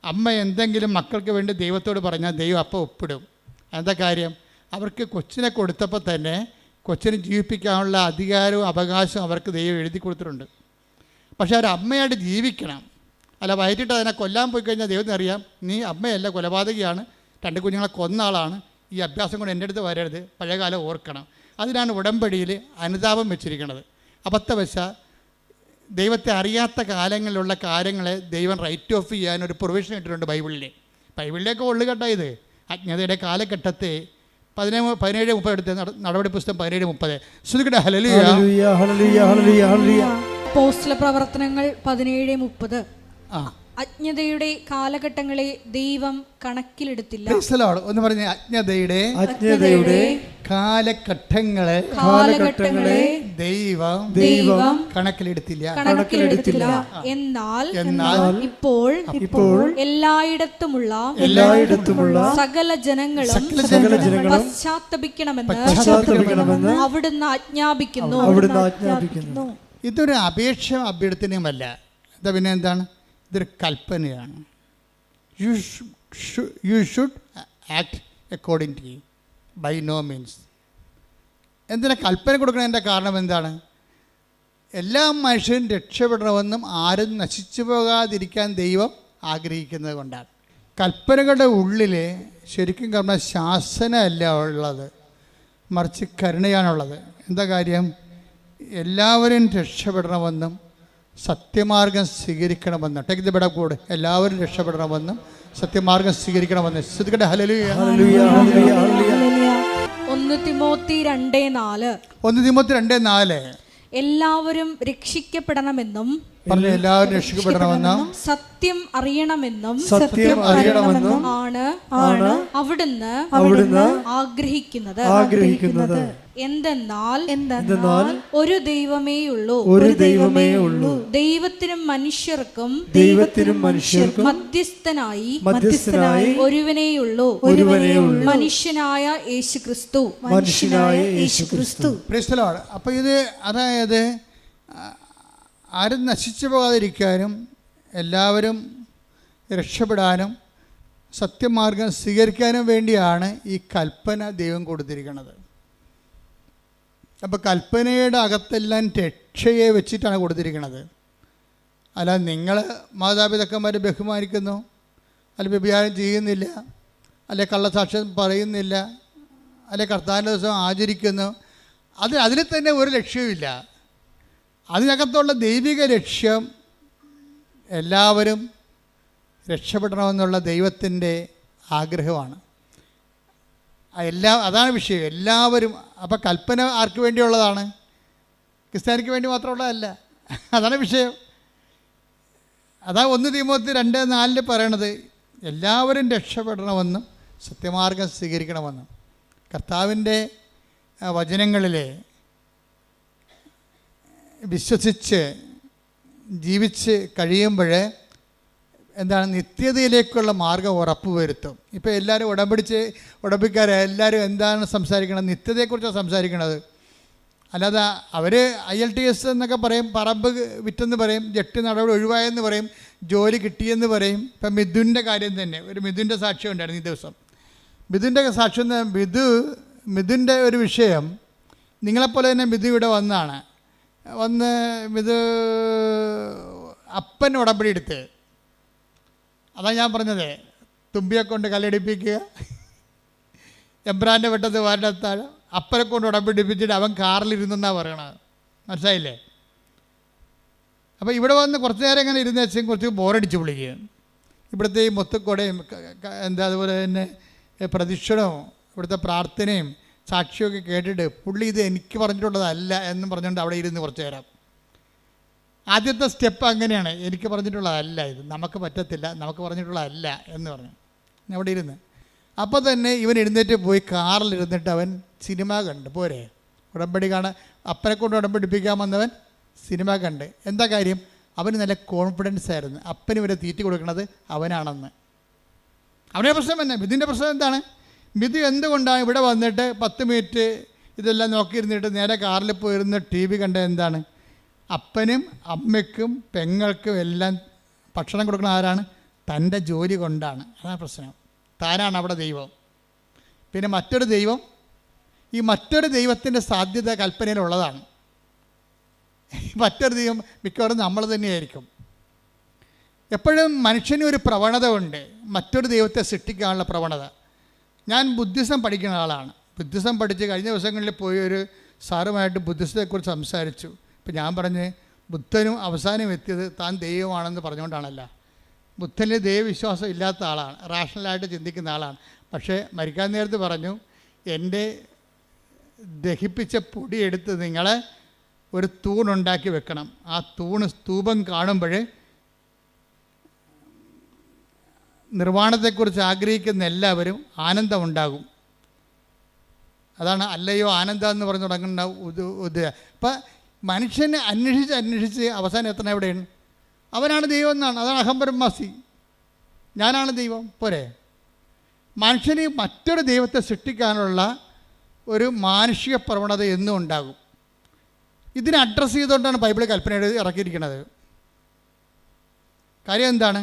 അമ്മ എന്തെങ്കിലും മക്കൾക്ക് വേണ്ടി ദൈവത്തോട് പറഞ്ഞാൽ ദൈവം അപ്പം ഒപ്പിടും. എന്താ കാര്യം? അവർക്ക് കൊച്ചിനെ കൊടുത്തപ്പോൾ തന്നെ കൊച്ചിനെ ജീവിപ്പിക്കാനുള്ള അധികാരവും അവകാശവും അവർക്ക് ദൈവം എഴുതി കൊടുത്തിട്ടുണ്ട്. പക്ഷേ അവർ അമ്മയായിട്ട് ജീവിക്കണം. അല്ല വയറ്റിട്ട് അതിനെ കൊല്ലാൻ പോയി കഴിഞ്ഞാൽ ദൈവത്തിന് അറിയാം, നീ അമ്മയല്ല, കൊലപാതകയാണ്, 2 കുഞ്ഞുങ്ങളെ കൊന്ന ആളാണ്, ഈ അഭ്യാസം കൊണ്ട് എൻ്റെ അടുത്ത് വരരുത്, പഴയകാലം ഓർക്കണം. അതിനാണ് ഉടമ്പടിയിൽ അനുതാപം വെച്ചിരിക്കുന്നത്. അബദ്ധവശ ദൈവത്തെ അറിയാത്ത കാലങ്ങളിലുള്ള കാര്യങ്ങളെ ദൈവം റൈറ്റ് ഓഫ് ചെയ്യാൻ ഒരു പ്രൊവിഷൻ ഇട്ടിട്ടുണ്ട് ബൈബിളിലേക്ക് ഒള്ളുകെട്ടാ ഇത്. അജ്ഞതയുടെ കാലഘട്ടത്തെ 17:30 എടുത്ത് നടപടി പുസ്തകം 17:30. ശ്രുതിക്കട്ടെ ഹല്ലേലൂയ. അപ്പോസ്തല പ്രവർത്തനങ്ങൾ 17:30. അജ്ഞതയുടെ കാലഘട്ടങ്ങളെ ദൈവം കണക്കിലെടുത്തില്ല. ഒന്ന് പറഞ്ഞ അജ്ഞതയുടെ കാലഘട്ടങ്ങളെ ദൈവം കണക്കിലെടുത്തില്ല. എന്നാൽ ഇപ്പോൾ എല്ലായിടത്തുമുള്ള സകല ജനങ്ങളും പശ്ചാത്തപിക്കണമെന്ന് അവിടുന്ന് ആജ്ഞാപിക്കുന്നു. ഇതൊരു അപേക്ഷ അഭ്യർത്ഥനയുമല്ല. എന്താ പിന്നെ എന്താണ്? ഇതൊരു കൽപ്പനയാണ്. You should act according to by no means. എന്തിനാ കൽപ്പന കൊടുക്കണതിൻ്റെ കാരണം എന്താണ്? എല്ലാ മനുഷ്യരും രക്ഷപ്പെടണമെന്നും ആരും നശിച്ചു പോകാതിരിക്കാൻ ദൈവം ആഗ്രഹിക്കുന്നത് കൊണ്ടാണ്. കൽപ്പനകളുടെ ഉള്ളിൽ ശരിക്കും പറഞ്ഞാൽ ശാസനയല്ല ഉള്ളത്, മറിച്ച് കരുണയാണുള്ളത്. എന്താ കാര്യം? എല്ലാവരും രക്ഷപ്പെടണമെന്നും സത്യമാർഗം സ്വീകരിക്കണമെന്നും. Take the bed code. എല്ലാവരും രക്ഷപ്പെടണമെന്നും സത്യമാർഗം സ്വീകരിക്കണമെന്ന്. ശ്രദ്ധിക്കട്ടെ. ഹല്ലേലൂയ. 1 തിമോത്തി 2:4 എല്ലാവരും രക്ഷിക്കപ്പെടണമെന്നും എല്ലാവരും രക്ഷിക്കപ്പെടണമെന്നും സത്യം അറിയണമെന്നും ആണ് അവിടുന്ന് ആഗ്രഹിക്കുന്നത്. എന്തെന്നാൽ ഒരു ദൈവമേയുള്ളൂ, ദൈവത്തിനും മനുഷ്യർക്കും മധ്യസ്ഥനായി ഒരുവനേയുള്ളൂ, മനുഷ്യനായ യേശുക്രിസ്തു. അപ്പോൾ ഇത് അതായത് ആരും നശിച്ചു പോകാതിരിക്കാനും എല്ലാവരും രക്ഷപ്പെടാനും സത്യമാർഗം സ്വീകരിക്കാനും വേണ്ടിയാണ് ഈ കൽപ്പന ദൈവം കൊടുത്തിരിക്കുന്നത്. അപ്പോൾ കൽപ്പനയുടെ അകത്തെല്ലാം രക്ഷയെ വെച്ചിട്ടാണ് കൊടുത്തിരിക്കുന്നത്. അല്ല നിങ്ങൾ മാതാപിതാക്കന്മാരെ ബഹുമാനിക്കുന്നു, അല്ലെ വ്യഭിചാരം ചെയ്യുന്നില്ല, അല്ലെ കള്ളസാക്ഷ്യം പറയുന്നില്ല, അല്ലെ കർത്താവിൻ്റെ ദിവസം ആചരിക്കുന്നു, അതിൽ തന്നെ ഒരു ലക്ഷ്യവുമില്ല. അതിനകത്തുള്ള ദൈവിക ലക്ഷ്യം എല്ലാവരും രക്ഷപ്പെടണമെന്നുള്ള ദൈവത്തിൻ്റെ ആഗ്രഹമാണ്. അതാണ് വിഷയം. എല്ലാവരും. അപ്പോൾ കൽപ്പന ആർക്ക് വേണ്ടിയുള്ളതാണ്? ക്രിസ്ത്യാനിക്ക് വേണ്ടി മാത്രമുള്ളതല്ല. അതാണ് വിഷയം. അതാ 1 തിമോത്തി 2:4 പറയണത് എല്ലാവരും രക്ഷപ്പെടണമെന്നും സത്യമാർഗം സ്വീകരിക്കണമെന്നും. കർത്താവിൻ്റെ വചനങ്ങളിലെ വിശ്വസിച്ച് ജീവിച്ച് കഴിയുമ്പോൾ എന്താണ്? നിത്യതയിലേക്കുള്ള മാർഗം ഉറപ്പുവരുത്തും. ഇപ്പോൾ എല്ലാവരും ഉടമ്പിക്കാരെ എല്ലാവരും എന്താണ് സംസാരിക്കണത്? നിത്യതയെക്കുറിച്ചാണ് സംസാരിക്കണത്. അല്ലാതെ അവർ IELTS എന്നൊക്കെ പറയും, പറമ്പ് വിറ്റെന്ന് പറയും, ജട്ടി നടപടി ഒഴിവായെന്ന് പറയും, ജോലി കിട്ടിയെന്ന് പറയും. ഇപ്പം മിഥുൻ്റെ കാര്യം തന്നെ, ഒരു മിഥുൻ്റെ സാക്ഷ്യം ഉണ്ടായിരുന്നു ഈ ദിവസം. മിഥുൻ്റെ സാക്ഷ്യം, മിഥുൻ്റെ ഒരു വിഷയം. നിങ്ങളെപ്പോലെ തന്നെ മിഥു ഇവിടെ വന്ന് മിഥു അപ്പൻ ഉടമ്പടി എടുത്ത്. അതാണ് ഞാൻ പറഞ്ഞത്, തുമ്പിയെ കൊണ്ട് കല്ലടിപ്പിക്കുക, എബ്രാൻ്റെ വെട്ടത്ത് വാരത്താഴ്, അപ്പനെ കൊണ്ട് ഉടമ്പിടിപ്പിച്ചിട്ട് അവൻ കാറിലിരുന്നെന്നാണ് പറയണത്. മനസ്സിലായില്ലേ? അപ്പോൾ ഇവിടെ വന്ന് കുറച്ച് നേരം ഇങ്ങനെ ഇരുന്ന് വെച്ചാൽ കുറച്ച് ബോറടിച്ച് വിളിക്കുക. ഇവിടുത്തെ ഈ മൊത്തക്കൊടയും അതുപോലെ തന്നെ പ്രദക്ഷിണവും ഇവിടുത്തെ പ്രാർത്ഥനയും സാക്ഷിയൊക്കെ കേട്ടിട്ട് പുള്ളി ഇത് എനിക്ക് പറഞ്ഞിട്ടുള്ളതല്ല എന്ന് പറഞ്ഞുകൊണ്ട് അവിടെ ഇരുന്ന് കുറച്ച് നേരം. ആദ്യത്തെ സ്റ്റെപ്പ് അങ്ങനെയാണ്, എനിക്ക് പറഞ്ഞിട്ടുള്ളതല്ല ഇത്, നമുക്ക് പറ്റത്തില്ല, നമുക്ക് പറഞ്ഞിട്ടുള്ളതല്ല എന്ന് പറഞ്ഞു അവിടെ ഇരുന്ന്. അപ്പോൾ തന്നെ ഇവൻ എഴുന്നേറ്റ് പോയി കാറിലിരുന്നിട്ട് അവൻ സിനിമ കണ്ട്. പോരെ, ഉടമ്പടി കാണാൻ അപ്പനെ കൊണ്ട് ഉടമ്പടിപ്പിക്കാൻ വന്നവൻ സിനിമ കണ്ട്. എന്താ കാര്യം? അവന് നല്ല കോൺഫിഡൻസ് ആയിരുന്നു, അപ്പന് വരെ തീറ്റി കൊടുക്കുന്നത് അവനാണെന്ന്. അവൻ്റെ പ്രശ്നം തന്നെ. മിഥുൻ്റെ പ്രശ്നം എന്താണ്? മിഥു എന്തുകൊണ്ടാണ് ഇവിടെ വന്നിട്ട് 10 മിനിറ്റ് ഇതെല്ലാം നോക്കിയിരുന്നിട്ട് നേരെ കാറിൽ പോയിരുന്ന് TV കണ്ട എന്താണ്? അപ്പനും അമ്മയ്ക്കും പെങ്ങൾക്കും എല്ലാം ഭക്ഷണം കൊടുക്കുന്ന ആരാണ്? തൻ്റെ ജോലി കൊണ്ടാണ്. അതാണ് പ്രശ്നം. താനാണ് അവിടെ ദൈവം. പിന്നെ മറ്റൊരു ദൈവം, ഈ മറ്റൊരു ദൈവത്തിൻ്റെ സാധ്യത കൽപ്പനയിലുള്ളതാണ്. മറ്റൊരു ദൈവം മിക്കവാറും നമ്മൾ തന്നെയായിരിക്കും. എപ്പോഴും മനുഷ്യന് ഒരു പ്രവണത ഉണ്ട്, മറ്റൊരു ദൈവത്തെ സൃഷ്ടിക്കാനുള്ള പ്രവണത. ഞാൻ ബുദ്ധിസം പഠിക്കുന്ന ആളാണ്. ബുദ്ധിസം പഠിച്ച് കഴിഞ്ഞ ദിവസങ്ങളിൽ പോയി ഒരു സാറുമായിട്ട് ബുദ്ധിസത്തെക്കുറിച്ച് സംസാരിച്ചു. ഇപ്പം ഞാൻ പറഞ്ഞ് ബുദ്ധനും അവസാനം എത്തിയത് താൻ ദൈവമാണെന്ന് പറഞ്ഞുകൊണ്ടാണല്ല. ബുദ്ധനിൽ ദൈവവിശ്വാസം ഇല്ലാത്ത ആളാണ്, റാഷണലായിട്ട് ചിന്തിക്കുന്ന ആളാണ്. പക്ഷേ മരിക്കാൻ നേരത്ത് പറഞ്ഞു, എൻ്റെ ദഹിപ്പിച്ച പൊടിയെടുത്ത് നിങ്ങൾ ഒരു തൂണുണ്ടാക്കി വെക്കണം. ആ സ്തൂപം കാണുമ്പോൾ നിർവ്വാണത്തെക്കുറിച്ച് ആഗ്രഹിക്കുന്ന എല്ലാവരും ആനന്ദമുണ്ടാകും. അതാണ് അല്ലയോ ആനന്ദം എന്ന് പറഞ്ഞ് തുടങ്ങുന്ന അപ്പം മനുഷ്യനെ അന്വേഷിച്ച് അവസാനം എത്തണം എവിടെയാണ്? അവനാണ് ദൈവം എന്നാണ്. അതാണ് അഹംബ്രഹ്മാസി, ഞാനാണ് ദൈവം. പോരെ? മനുഷ്യന് മറ്റൊരു ദൈവത്തെ സൃഷ്ടിക്കാനുള്ള ഒരു മാനുഷിക പ്രവണത എന്നും ഉണ്ടാകും. ഇതിനെ അഡ്രസ്സ് ചെയ്തുകൊണ്ടാണ് ബൈബിൾ കൽപ്പന ഇറക്കിയിരിക്കുന്നത്. കാര്യം എന്താണ്?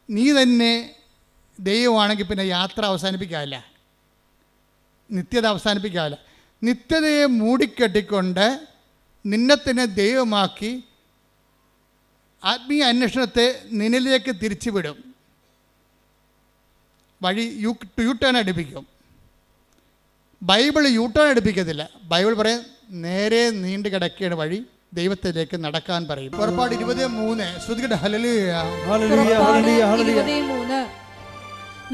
നീ തന്നെ ദൈവമാണെങ്കിൽ പിന്നെ യാത്ര അവസാനിപ്പിക്കാവില്ല, നിത്യത അവസാനിപ്പിക്കാവില്ല. നിത്യതയെ മൂടിക്കെട്ടിക്കൊണ്ട് നിന്നെ തന്നെ ദൈവമാക്കി ആത്മീയ അന്വേഷണത്തെ നിന്നിലേക്ക് തിരിച്ചുവിടും. വഴി യു ടേൺ അടുപ്പിക്കും. ബൈബിൾ യു ടേൺ അടുപ്പിക്കത്തില്ല. ബൈബിൾ പറയും നേരെ നീണ്ടു കിടക്കുകയാണ് വഴി, ദൈവത്തിലേക്ക് നടക്കാൻ പറയും. പുറപ്പാട് 23 ശ്രുതികട ഹല്ലേലൂയ.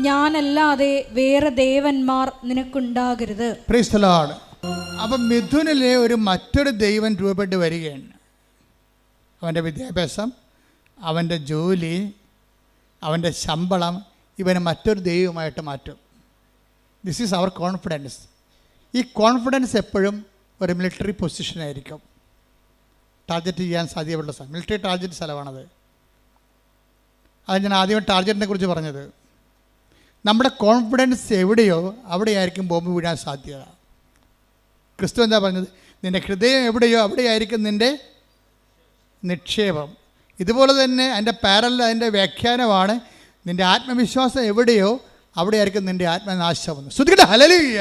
ഞാനല്ലാതെ വേറെ ദേവന്മാർ നിനക്കുണ്ടാകരുത്. Praise the Lord. അപ്പം മിഥുനിലെ ഒരു മറ്റൊരു ദൈവം രൂപപ്പെട്ട് വരികയാണ്. അവൻ്റെ വിദ്യാഭ്യാസം, അവൻ്റെ ജോലി, അവൻ്റെ ശമ്പളം ഇവനെ മറ്റൊരു ദൈവമായിട്ട് മാറ്റും. This is our confidence. ഈ കോൺഫിഡൻസ് എപ്പോഴും ഒരു മിലിറ്ററി പൊസിഷനായിരിക്കും. ടാർഗറ്റ് ചെയ്യാൻ സാധ്യതയുള്ള സ്ഥലം, മിലിറ്ററി ടാർഗറ്റ് സ്ഥലമാണത്. അത് ഞാൻ ആദ്യം ടാർഗറ്റിനെ കുറിച്ച് പറഞ്ഞത്. നമ്മുടെ കോൺഫിഡൻസ് എവിടെയോ അവിടെയായിരിക്കും ബോംബ് വീഴാൻ സാധ്യത. ക്രിസ്തു എന്താ പറഞ്ഞത്? നിൻ്റെ ഹൃദയം എവിടെയോ അവിടെയായിരിക്കും നിൻ്റെ നിക്ഷേപം. ഇതുപോലെ തന്നെ അതിൻ്റെ പാരലൽ, അതിൻ്റെ വ്യാഖ്യാനമാണ് നിൻ്റെ ആത്മവിശ്വാസം എവിടെയോ അവിടെയായിരിക്കും നിൻ്റെ ആത്മനാശം. ശ്രുതികട ഹല്ലേലൂയ.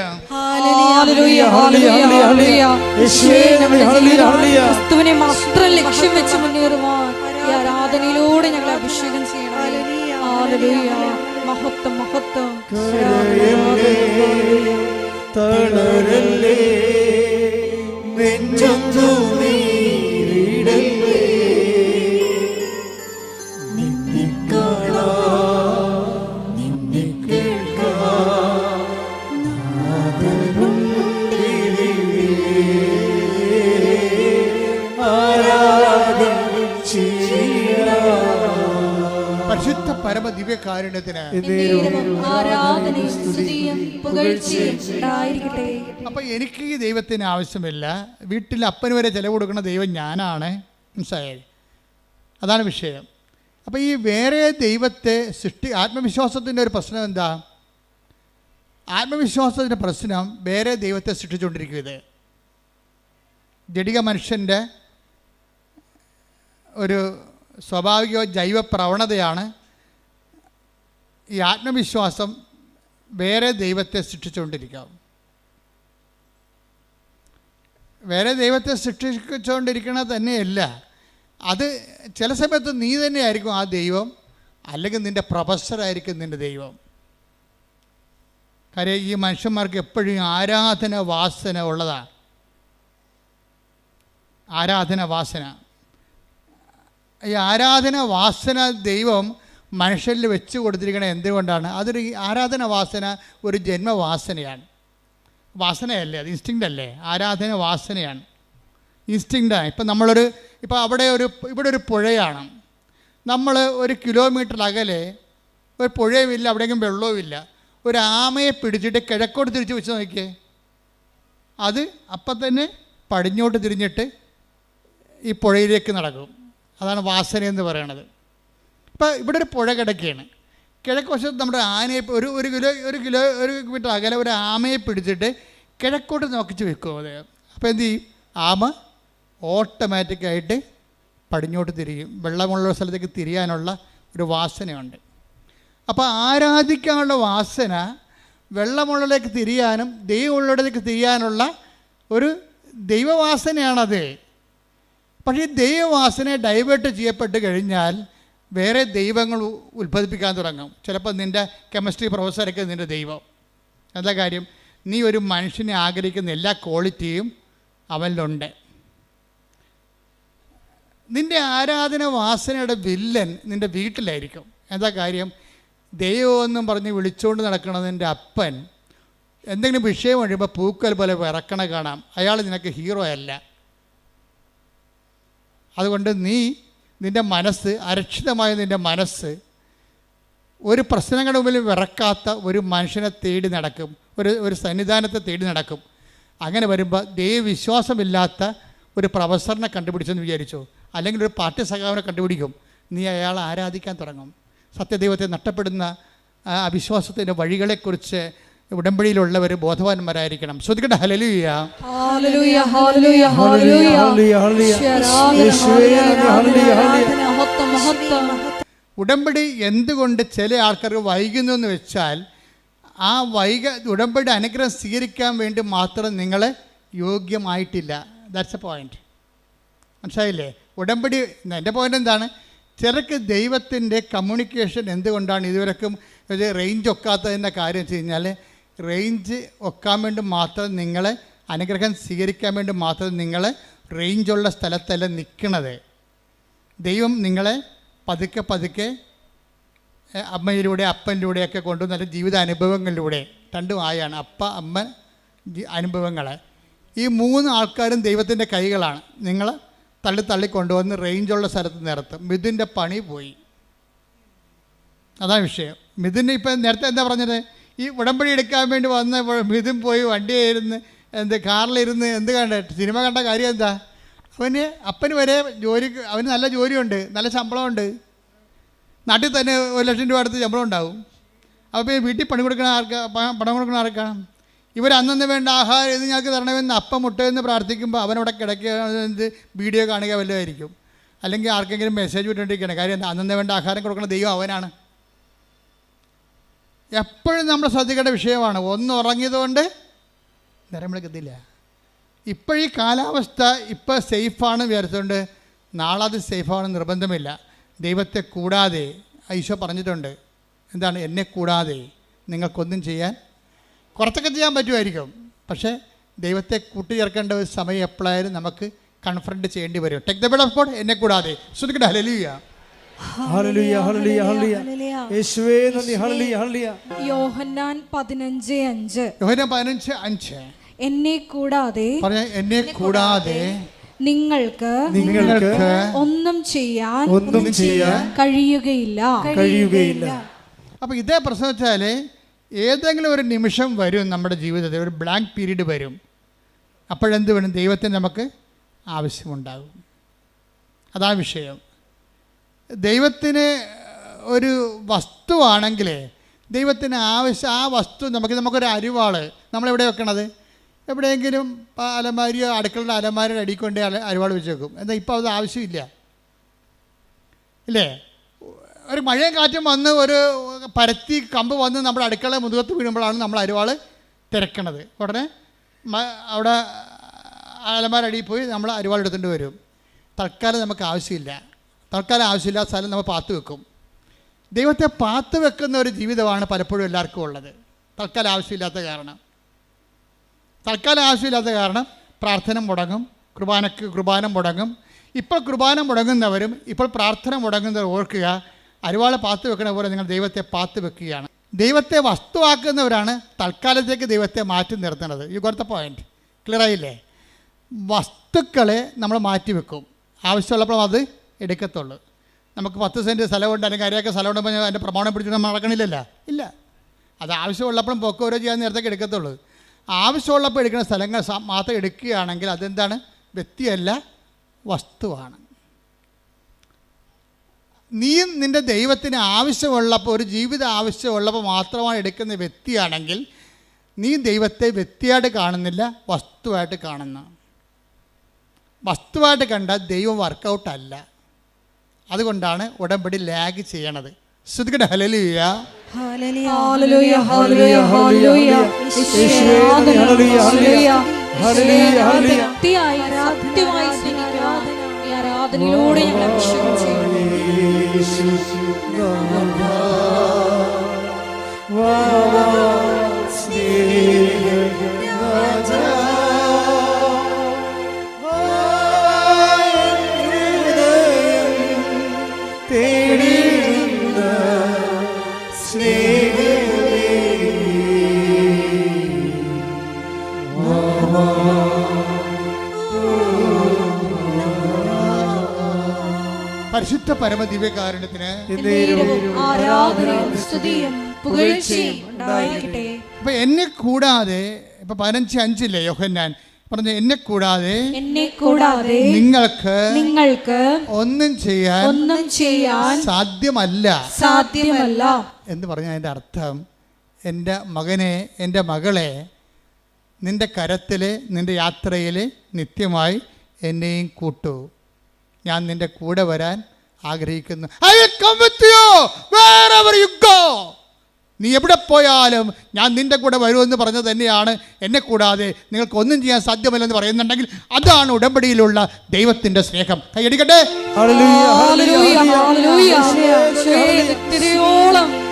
ക്രിസ്തുവിനെ മാത്രം ലക്ഷ്യം വെച്ച് മുന്നേറുവാൻ ഈ ആരാധനയിലൂടെ ഞങ്ങളെ അഭിഷേകം ചെയ്യണം. ഹല്ലേലൂയ. മഹത്വം മഹത്വം. തളരല്ലേ നെഞ്ചൊന്നു നീരിടല്ലേ, നിന്നെ കാണാൻ നിന്നെ കേൾക്കാൻ ആരാധന ചെയ്യാം. പരിശുദ്ധ പരമ ദിവ്യകാരുണ്യത്തിന് അപ്പം എനിക്ക് ഈ ദൈവത്തിന് ആവശ്യമില്ല. വീട്ടിൽ അപ്പന് വരെ ചിലവ് കൊടുക്കുന്ന ദൈവം ഞാനാണ്. മനസ്സിലായി? അതാണ് വിഷയം. അപ്പം ഈ വേറെ ദൈവത്തെ ആത്മവിശ്വാസത്തിൻ്റെ ഒരു പ്രശ്നം എന്താ? ആത്മവിശ്വാസത്തിൻ്റെ പ്രശ്നം വേറെ ദൈവത്തെ സൃഷ്ടിച്ചുകൊണ്ടിരിക്കും. ഇത് ജഡിക മനുഷ്യൻ്റെ ഒരു സ്വാഭാവിക ജൈവ പ്രവണതയാണ്. ഈ ആത്മവിശ്വാസം വേറെ ദൈവത്തെ സൃഷ്ടിച്ചുകൊണ്ടിരിക്കുക. വേറെ ദൈവത്തെ സൃഷ്ടിച്ചുകൊണ്ടിരിക്കണത് തന്നെയല്ല, അത് ചില സമയത്ത് നീ തന്നെയായിരിക്കും ആ ദൈവം, അല്ലെങ്കിൽ നിൻ്റെ പ്രൊഫസറായിരിക്കും നിൻ്റെ ദൈവം. കാര്യം ഈ മനുഷ്യന്മാർക്ക് എപ്പോഴും ആരാധന വാസന ഉള്ളതാണ്. ആരാധന വാസന, ഈ ആരാധന വാസന ദൈവം മനുഷ്യരിൽ വെച്ച് കൊടുത്തിരിക്കണത് എന്തുകൊണ്ടാണ്? അതൊരു ആരാധന വാസന ഒരു ജന്മവാസനയാണ്. വാസനയല്ലേ, അത് ഇൻസ്റ്റിങ്ക്റ്റ് അല്ലേ? ആരാധന വാസനയാണ്, ഇൻസ്റ്റിങ്ക്റ്റാണ്. ഇപ്പം ഇപ്പോൾ ഇവിടെ ഒരു പുഴയാണ്. നമ്മൾ 1 കിലോമീറ്റർ അകലെ ഒരു പുഴയുമില്ല, അവിടെയെങ്കിലും വെള്ളവുമില്ല. ഒരു ആമയെ പിടിച്ചിട്ട് കിഴക്കോട്ട് തിരിച്ച് വെച്ച് നോക്കിയേ, അത് അപ്പം തന്നെ പടിഞ്ഞോട്ട് തിരിഞ്ഞിട്ട് ഈ പുഴയിലേക്ക് നടക്കും. അതാണ് വാസന എന്ന് പറയണത്. ഇപ്പം ഇവിടെ ഒരു പുഴ കിടക്കുകയാണ്. കിഴക്ക് വശത്ത് നമ്മുടെ ആനയെ ഒരു കിലോമീറ്റർ അകലെ ഒരു ആമയെ പിടിച്ചിട്ട് കിഴക്കോട്ട് നോക്കിച്ച് വെക്കും അത്. അപ്പോൾ എന്ത് ചെയ്യും? ആമ ഓട്ടോമാറ്റിക്കായിട്ട് പടിഞ്ഞോട്ട് തിരിയും. വെള്ളമുള്ള സ്ഥലത്തേക്ക് തിരിയാനുള്ള ഒരു വാസനയുണ്ട്. അപ്പോൾ ആരാധിക്കാനുള്ള വാസന വെള്ളമുള്ളിലേക്ക് തിരിയാനും ദൈവമുള്ളിടത്തേക്ക് തിരിയാനുള്ള ഒരു ദൈവവാസനയാണത്. പക്ഷേ ഈ ദൈവവാസന ഡൈവേർട്ട് ചെയ്യപ്പെട്ട് കഴിഞ്ഞാൽ വേറെ ദൈവങ്ങൾ ഉത്ഭവിപ്പിക്കാൻ തുടങ്ങും. ചിലപ്പോൾ നിൻ്റെ കെമിസ്ട്രി പ്രൊഫസറൊക്കെ നിൻ്റെ ദൈവം, എന്താ കാര്യം? നീ ഒരു മനുഷ്യനെ ആഗ്രഹിക്കുന്ന എല്ലാ ക്വാളിറ്റിയും അവനിലുണ്ട്. നിൻ്റെ ആരാധന വാസനയുടെ വില്ലൻ നിൻ്റെ വീട്ടിലായിരിക്കും. എന്താ കാര്യം? ദൈവമെന്നും പറഞ്ഞ് വിളിച്ചുകൊണ്ട് നടക്കണതിൻ്റെ അപ്പൻ എന്തെങ്കിലും വിഷയം കഴിയുമ്പോൾ പൂക്കൽ പോലെ വിറക്കണ കാണാം. അയാൾ നിനക്ക് ഹീറോ അല്ല. അതുകൊണ്ട് നിൻ്റെ മനസ്സ്, അരക്ഷിതമായ നിൻ്റെ മനസ്സ് ഒരു പ്രശ്നങ്ങളുടെ മുമ്പിൽ വിറക്കാത്ത ഒരു മനുഷ്യനെ തേടി നടക്കും, ഒരു സന്നിധാനത്തെ തേടി നടക്കും. അങ്ങനെ വരുമ്പോൾ ദൈവവിശ്വാസമില്ലാത്ത ഒരു പ്രൊഫസറിനെ കണ്ടുപിടിച്ചെന്ന് വിചാരിച്ചു, അല്ലെങ്കിൽ ഒരു പാർട്ടി സഖാവിനെ കണ്ടുപിടിക്കും. നീ അയാളെ ആരാധിക്കാൻ തുടങ്ങും. സത്യദൈവത്തെ നഷ്ടപ്പെടുന്ന അവിശ്വാസത്തിൻ്റെ വഴികളെക്കുറിച്ച് ഉടമ്പടിയിലുള്ളവർ ബോധവാന്മാരായിരിക്കണം. ശ്രദ്ധിക്കട്ടെ. ഹല്ലേലൂയ, ഹല്ലേലൂയ, ഹല്ലേലൂയ, ഹല്ലേലൂയ. ഉടമ്പടി എന്തുകൊണ്ട് ചില ആൾക്കാർക്ക് വൈകുന്നു എന്ന് വെച്ചാൽ, ആ ഉടമ്പടി അനുഗ്രഹം സ്വീകരിക്കാൻ വേണ്ടി മാത്രം നിങ്ങൾ യോഗ്യമായിട്ടില്ല. That's A point. മനസ്സിലായില്ലേ? ഉടമ്പടി, എൻ്റെ പോയിന്റ് എന്താണ്? ചിലർക്ക് ദൈവത്തിൻ്റെ കമ്മ്യൂണിക്കേഷൻ എന്തുകൊണ്ടാണ് ഇതുവരെക്കും റേഞ്ച് ഒക്കാത്തതിൻ്റെ കാര്യം വെച്ച് കഴിഞ്ഞാൽ, റേഞ്ച് ഒക്കാൻ വേണ്ടി മാത്രം നിങ്ങൾ അനുഗ്രഹം സ്വീകരിക്കാൻ വേണ്ടി മാത്രം നിങ്ങൾ റേഞ്ചുള്ള സ്ഥലത്തല്ല നിൽക്കണത്. ദൈവം നിങ്ങളെ പതുക്കെ പതുക്കെ അമ്മയിലൂടെ അപ്പനിലൂടെയൊക്കെ കൊണ്ടുവന്ന നല്ല ജീവിത അനുഭവങ്ങളിലൂടെ, രണ്ടും ആയാണ് അപ്പ അമ്മ അനുഭവങ്ങൾ. ഈ 3 ആൾക്കാരും ദൈവത്തിൻ്റെ കൈകളാണ്. നിങ്ങൾ തള്ളി കൊണ്ടുവന്ന് റേഞ്ചുള്ള സ്ഥലത്ത് നിർത്തും. മിഥുൻ്റെ പണി പോയി. അതാണ് വിഷയം. മിഥുന് ഇപ്പം നേരത്തെ എന്താ പറഞ്ഞത്? ഈ ഉടമ്പടി എടുക്കാൻ വേണ്ടി വന്ന മിഥുൻ പോയി വണ്ടിയായിരുന്നു, കാറിലിരുന്ന് കണ്ട സിനിമ കണ്ട കാര്യം എന്താ? അപ്പന് വരെ അവന് നല്ല ജോലിയുണ്ട്, നല്ല ശമ്പളമുണ്ട്, നാട്ടിൽ തന്നെ 1 ലക്ഷം രൂപ അടുത്ത് ശമ്പളം ഉണ്ടാവും. അപ്പോൾ വീട്ടിൽ പണം കൊടുക്കണ ആർക്കാണ്? ഇവർ അന്നന്ന് വേണ്ട ആഹാരം ഇത് ഞങ്ങൾക്ക് തരണമെന്ന് അപ്പം മുട്ടയെന്ന് പ്രാർത്ഥിക്കുമ്പോൾ അവനവിടെ കിടക്കുക, വീഡിയോ കാണുക വല്ലതായിരിക്കും, അല്ലെങ്കിൽ ആർക്കെങ്കിലും മെസ്സേജ് വിട്ടുകൊണ്ടിരിക്കുകയാണ്. കാര്യം അന്നന്ന് വേണ്ട ആഹാരം കൊടുക്കുന്ന ദൈവം അവനാണ്. എപ്പോഴും നമ്മൾ ശ്രദ്ധിക്കേണ്ട വിഷയമാണ്. ഒന്ന് ഉറങ്ങിയതുകൊണ്ട് നേരം വിളിക്കത്തില്ല. ഇപ്പോഴീ കാലാവസ്ഥ ഇപ്പം സേഫാണ് വിചാരിച്ചുകൊണ്ട് നാളെ അത് സേഫാണെന്ന് നിർബന്ധമില്ല. ദൈവത്തെ കൂടാതെ ഈശോ പറഞ്ഞിട്ടുണ്ട്. എന്താണ്? എന്നെ കൂടാതെ നിങ്ങൾക്കൊന്നും ചെയ്യാൻ, കുറച്ചൊക്കെ ചെയ്യാൻ പറ്റുമായിരിക്കും, പക്ഷേ ദൈവത്തെ കൂട്ടിച്ചേർക്കേണ്ട ഒരു സമയം എപ്പോഴായാലും നമുക്ക് കൺഫ്രണ്ട് ചെയ്യേണ്ടി വരും. Take the bed of God, എന്നെ കൂടാതെ. ശ്രദ്ധിക്കട്ടെ. ഹല്ലേലൂയ, ഹല്ലേലൂയ, ഹല്ലേലൂയ, ഹല്ലേലൂയ. യേശുവേ നന്ദി. ഹല്ലേലൂയ, ഹല്ലേലൂയ. യോഹന്നാൻ 15:5. യോഹന്നാൻ 15:5. എന്നെ കൂടാതെ, പറഞ്ഞ എന്നെ കൂടാതെ നിങ്ങൾക്ക് ഒന്നും ചെയ്യാൻ കഴിയുകയില്ല. അപ്പോൾ ഇതേ പ്രശ്നം വെച്ചാൽ ഏതെങ്കിലും ഒരു നിമിഷം വരും നമ്മുടെ ജീവിതത്തിൽ, ഒരു ബ്ലാങ്ക് പീരീഡ് വരും. അപ്പോഴെന്ത് വേണം? ദൈവത്തിന് നമുക്ക് ആവശ്യമുണ്ടാകും. അതാണ് വിഷയം. ദൈവത്തിന് ഒരു വസ്തുവാണെങ്കിൽ ദൈവത്തിന് ആവശ്യം, ആ വസ്തു നമുക്കൊരു അരിവാള് നമ്മളെവിടെ വെക്കണത്? എവിടെയെങ്കിലും അലമാരിയോ അടുക്കളയുടെ അലമാരിയുടെ അടിക്കൊണ്ട് അരിവാൾ വെച്ച് വെക്കും. എന്നാൽ ഇപ്പോൾ അത് ആവശ്യമില്ല, ഇല്ലേ? ഒരു മഴയും കാറ്റും വന്ന് ഒരു പരത്തി കമ്പ് വന്ന് നമ്മുടെ അടുക്കള മുതുകത്ത് വീഴുമ്പോഴാണ് നമ്മൾ അരിവാൾ തിരക്കണത്. ഉടനെ അവിടെ അലമാരടിയിൽ പോയി നമ്മൾ അരിവാൾ എടുത്തുകൊണ്ട് വരും. തൽക്കാലം നമുക്ക് ആവശ്യമില്ല. ആവശ്യമില്ലാത്ത സ്ഥലം നമ്മൾ പാത്ത് വെക്കും. ദൈവത്തെ പാത്ത് വെക്കുന്ന ഒരു ജീവിതമാണ് പലപ്പോഴും എല്ലാവർക്കും ഉള്ളത്. തൽക്കാലം ആവശ്യമില്ലാത്ത കാരണം പ്രാർത്ഥന മുടങ്ങും, കുർബാന മുടങ്ങും. ഇപ്പോൾ കുർബാന മുടങ്ങുന്നവരും ഇപ്പോൾ പ്രാർത്ഥന മുടങ്ങുന്നവർ ഓർക്കുക, അരിവാളെ പാത്ത് വെക്കണ പോലെ നിങ്ങൾ ദൈവത്തെ പാത്ത് വെക്കുകയാണ്. ദൈവത്തെ വസ്തുവാക്കുന്നവരാണ് തൽക്കാലത്തേക്ക് ദൈവത്തെ മാറ്റി നിർത്തുന്നത്. You got the point. Clear ആയില്ലേ? വസ്തുക്കളെ നമ്മൾ മാറ്റി വെക്കും, ആവശ്യമുള്ളപ്പോൾ അത് എടുക്കത്തുള്ളൂ. നമുക്ക് 10 സെൻറ്റ് സ്ഥലമുണ്ട്, അല്ലെങ്കിൽ അരയൊക്കെ സ്ഥലമുണ്ടെങ്കിൽ അതിൻ്റെ പ്രമാണം പിടിച്ചിട്ട് നമ്മൾ നടക്കണില്ലല്ലോ, ഇല്ല. അത് ആവശ്യമുള്ളപ്പോഴും പൊക്കെ ഓരോ ചെയ്യാൻ നേരത്തേക്ക് എടുക്കത്തുള്ളൂ. ആവശ്യമുള്ളപ്പോൾ എടുക്കുന്ന സ്ഥലങ്ങൾ മാത്രം എടുക്കുകയാണെങ്കിൽ അതെന്താണ്? വ്യക്തിയല്ല, വസ്തുവാണ്. നീയും നിൻ്റെ ദൈവത്തിന് ആവശ്യമുള്ളപ്പോൾ, ഒരു ജീവിത ആവശ്യമുള്ളപ്പോൾ മാത്രമാണ് എടുക്കുന്ന വ്യക്തിയാണെങ്കിൽ നീ ദൈവത്തെ വ്യക്തിയായിട്ട് കാണുന്നില്ല, വസ്തുവായിട്ട് കാണുന്നു. വസ്തുവായിട്ട് കണ്ടാൽ ദൈവം വർക്കൗട്ടല്ല. അതുകൊണ്ടാണ് ഉടമ്പടി ലാഗ് ചെയ്യണത്. ശ്രദ്ധിക്കട്ടെ. ഹല്ലേലൂയ, ഹല്ലേലൂയ, ഹല്ലേലൂയ, ഹല്ലേലൂയ. വ്യക്തിയായി സത്യമായി സ്നേഹിക്കാൻ ഈ ആരാധനയിലൂടെ ഞങ്ങൾ അഭിഷേകം ചെയ്യണം. സ്നേഹ പരിശുദ്ധ പരമദിവ്യകാരുണ്യത്തിന് ആരാധനയും സ്തുതിയും പുകഴ്ചയും ഉണ്ടായിരിക്കട്ടെ. അപ്പൊ എന്നെ കൂടാതെ ഇപ്പൊ 15:5 യോഹന്നാൻ പറഞ്ഞു, എന്നെ കൂടാതെ നിങ്ങൾക്ക് ഒന്നും ചെയ്യാൻ സാധ്യമല്ല എന്ന് പറഞ്ഞ അതിൻ്റെ അർത്ഥം, എൻ്റെ മകനെ, എൻ്റെ മകളെ, നിന്റെ കരത്തിൽ, നിന്റെ യാത്രയിൽ നിത്യമായി എന്നെയും കൂട്ടു. ഞാൻ നിന്റെ കൂടെ വരാൻ ആഗ്രഹിക്കുന്നു. I will come with you wherever you go. നീ എവിടെ പോയാലും ഞാൻ നിന്റെ കൂടെ വരുമെന്ന് പറഞ്ഞത് തന്നെയാണ്. എന്നെ കൂടാതെ നിങ്ങൾക്ക് ഒന്നും ചെയ്യാൻ സാധ്യമല്ലെന്ന് പറയുന്നുണ്ടെങ്കിൽ അതാണ് ഉടമ്പടിയിലുള്ള ദൈവത്തിന്റെ സ്നേഹം. കൈയടിക്കട്ടെ.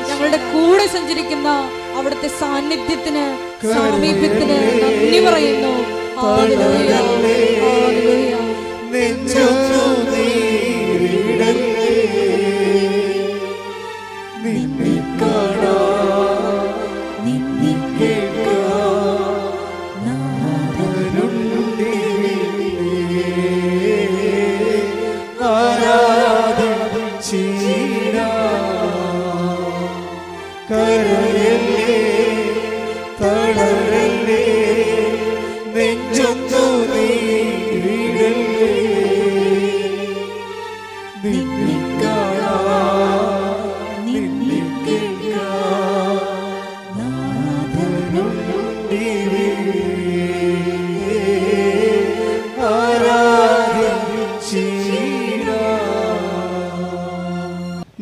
ഞങ്ങളുടെ കൂടെ സഞ്ചരിക്കുന്ന അവിടുത്തെ സാന്നിധ്യത്തിന്, സാമീപ്യത്തിന് നന്ദി പറയുന്നു.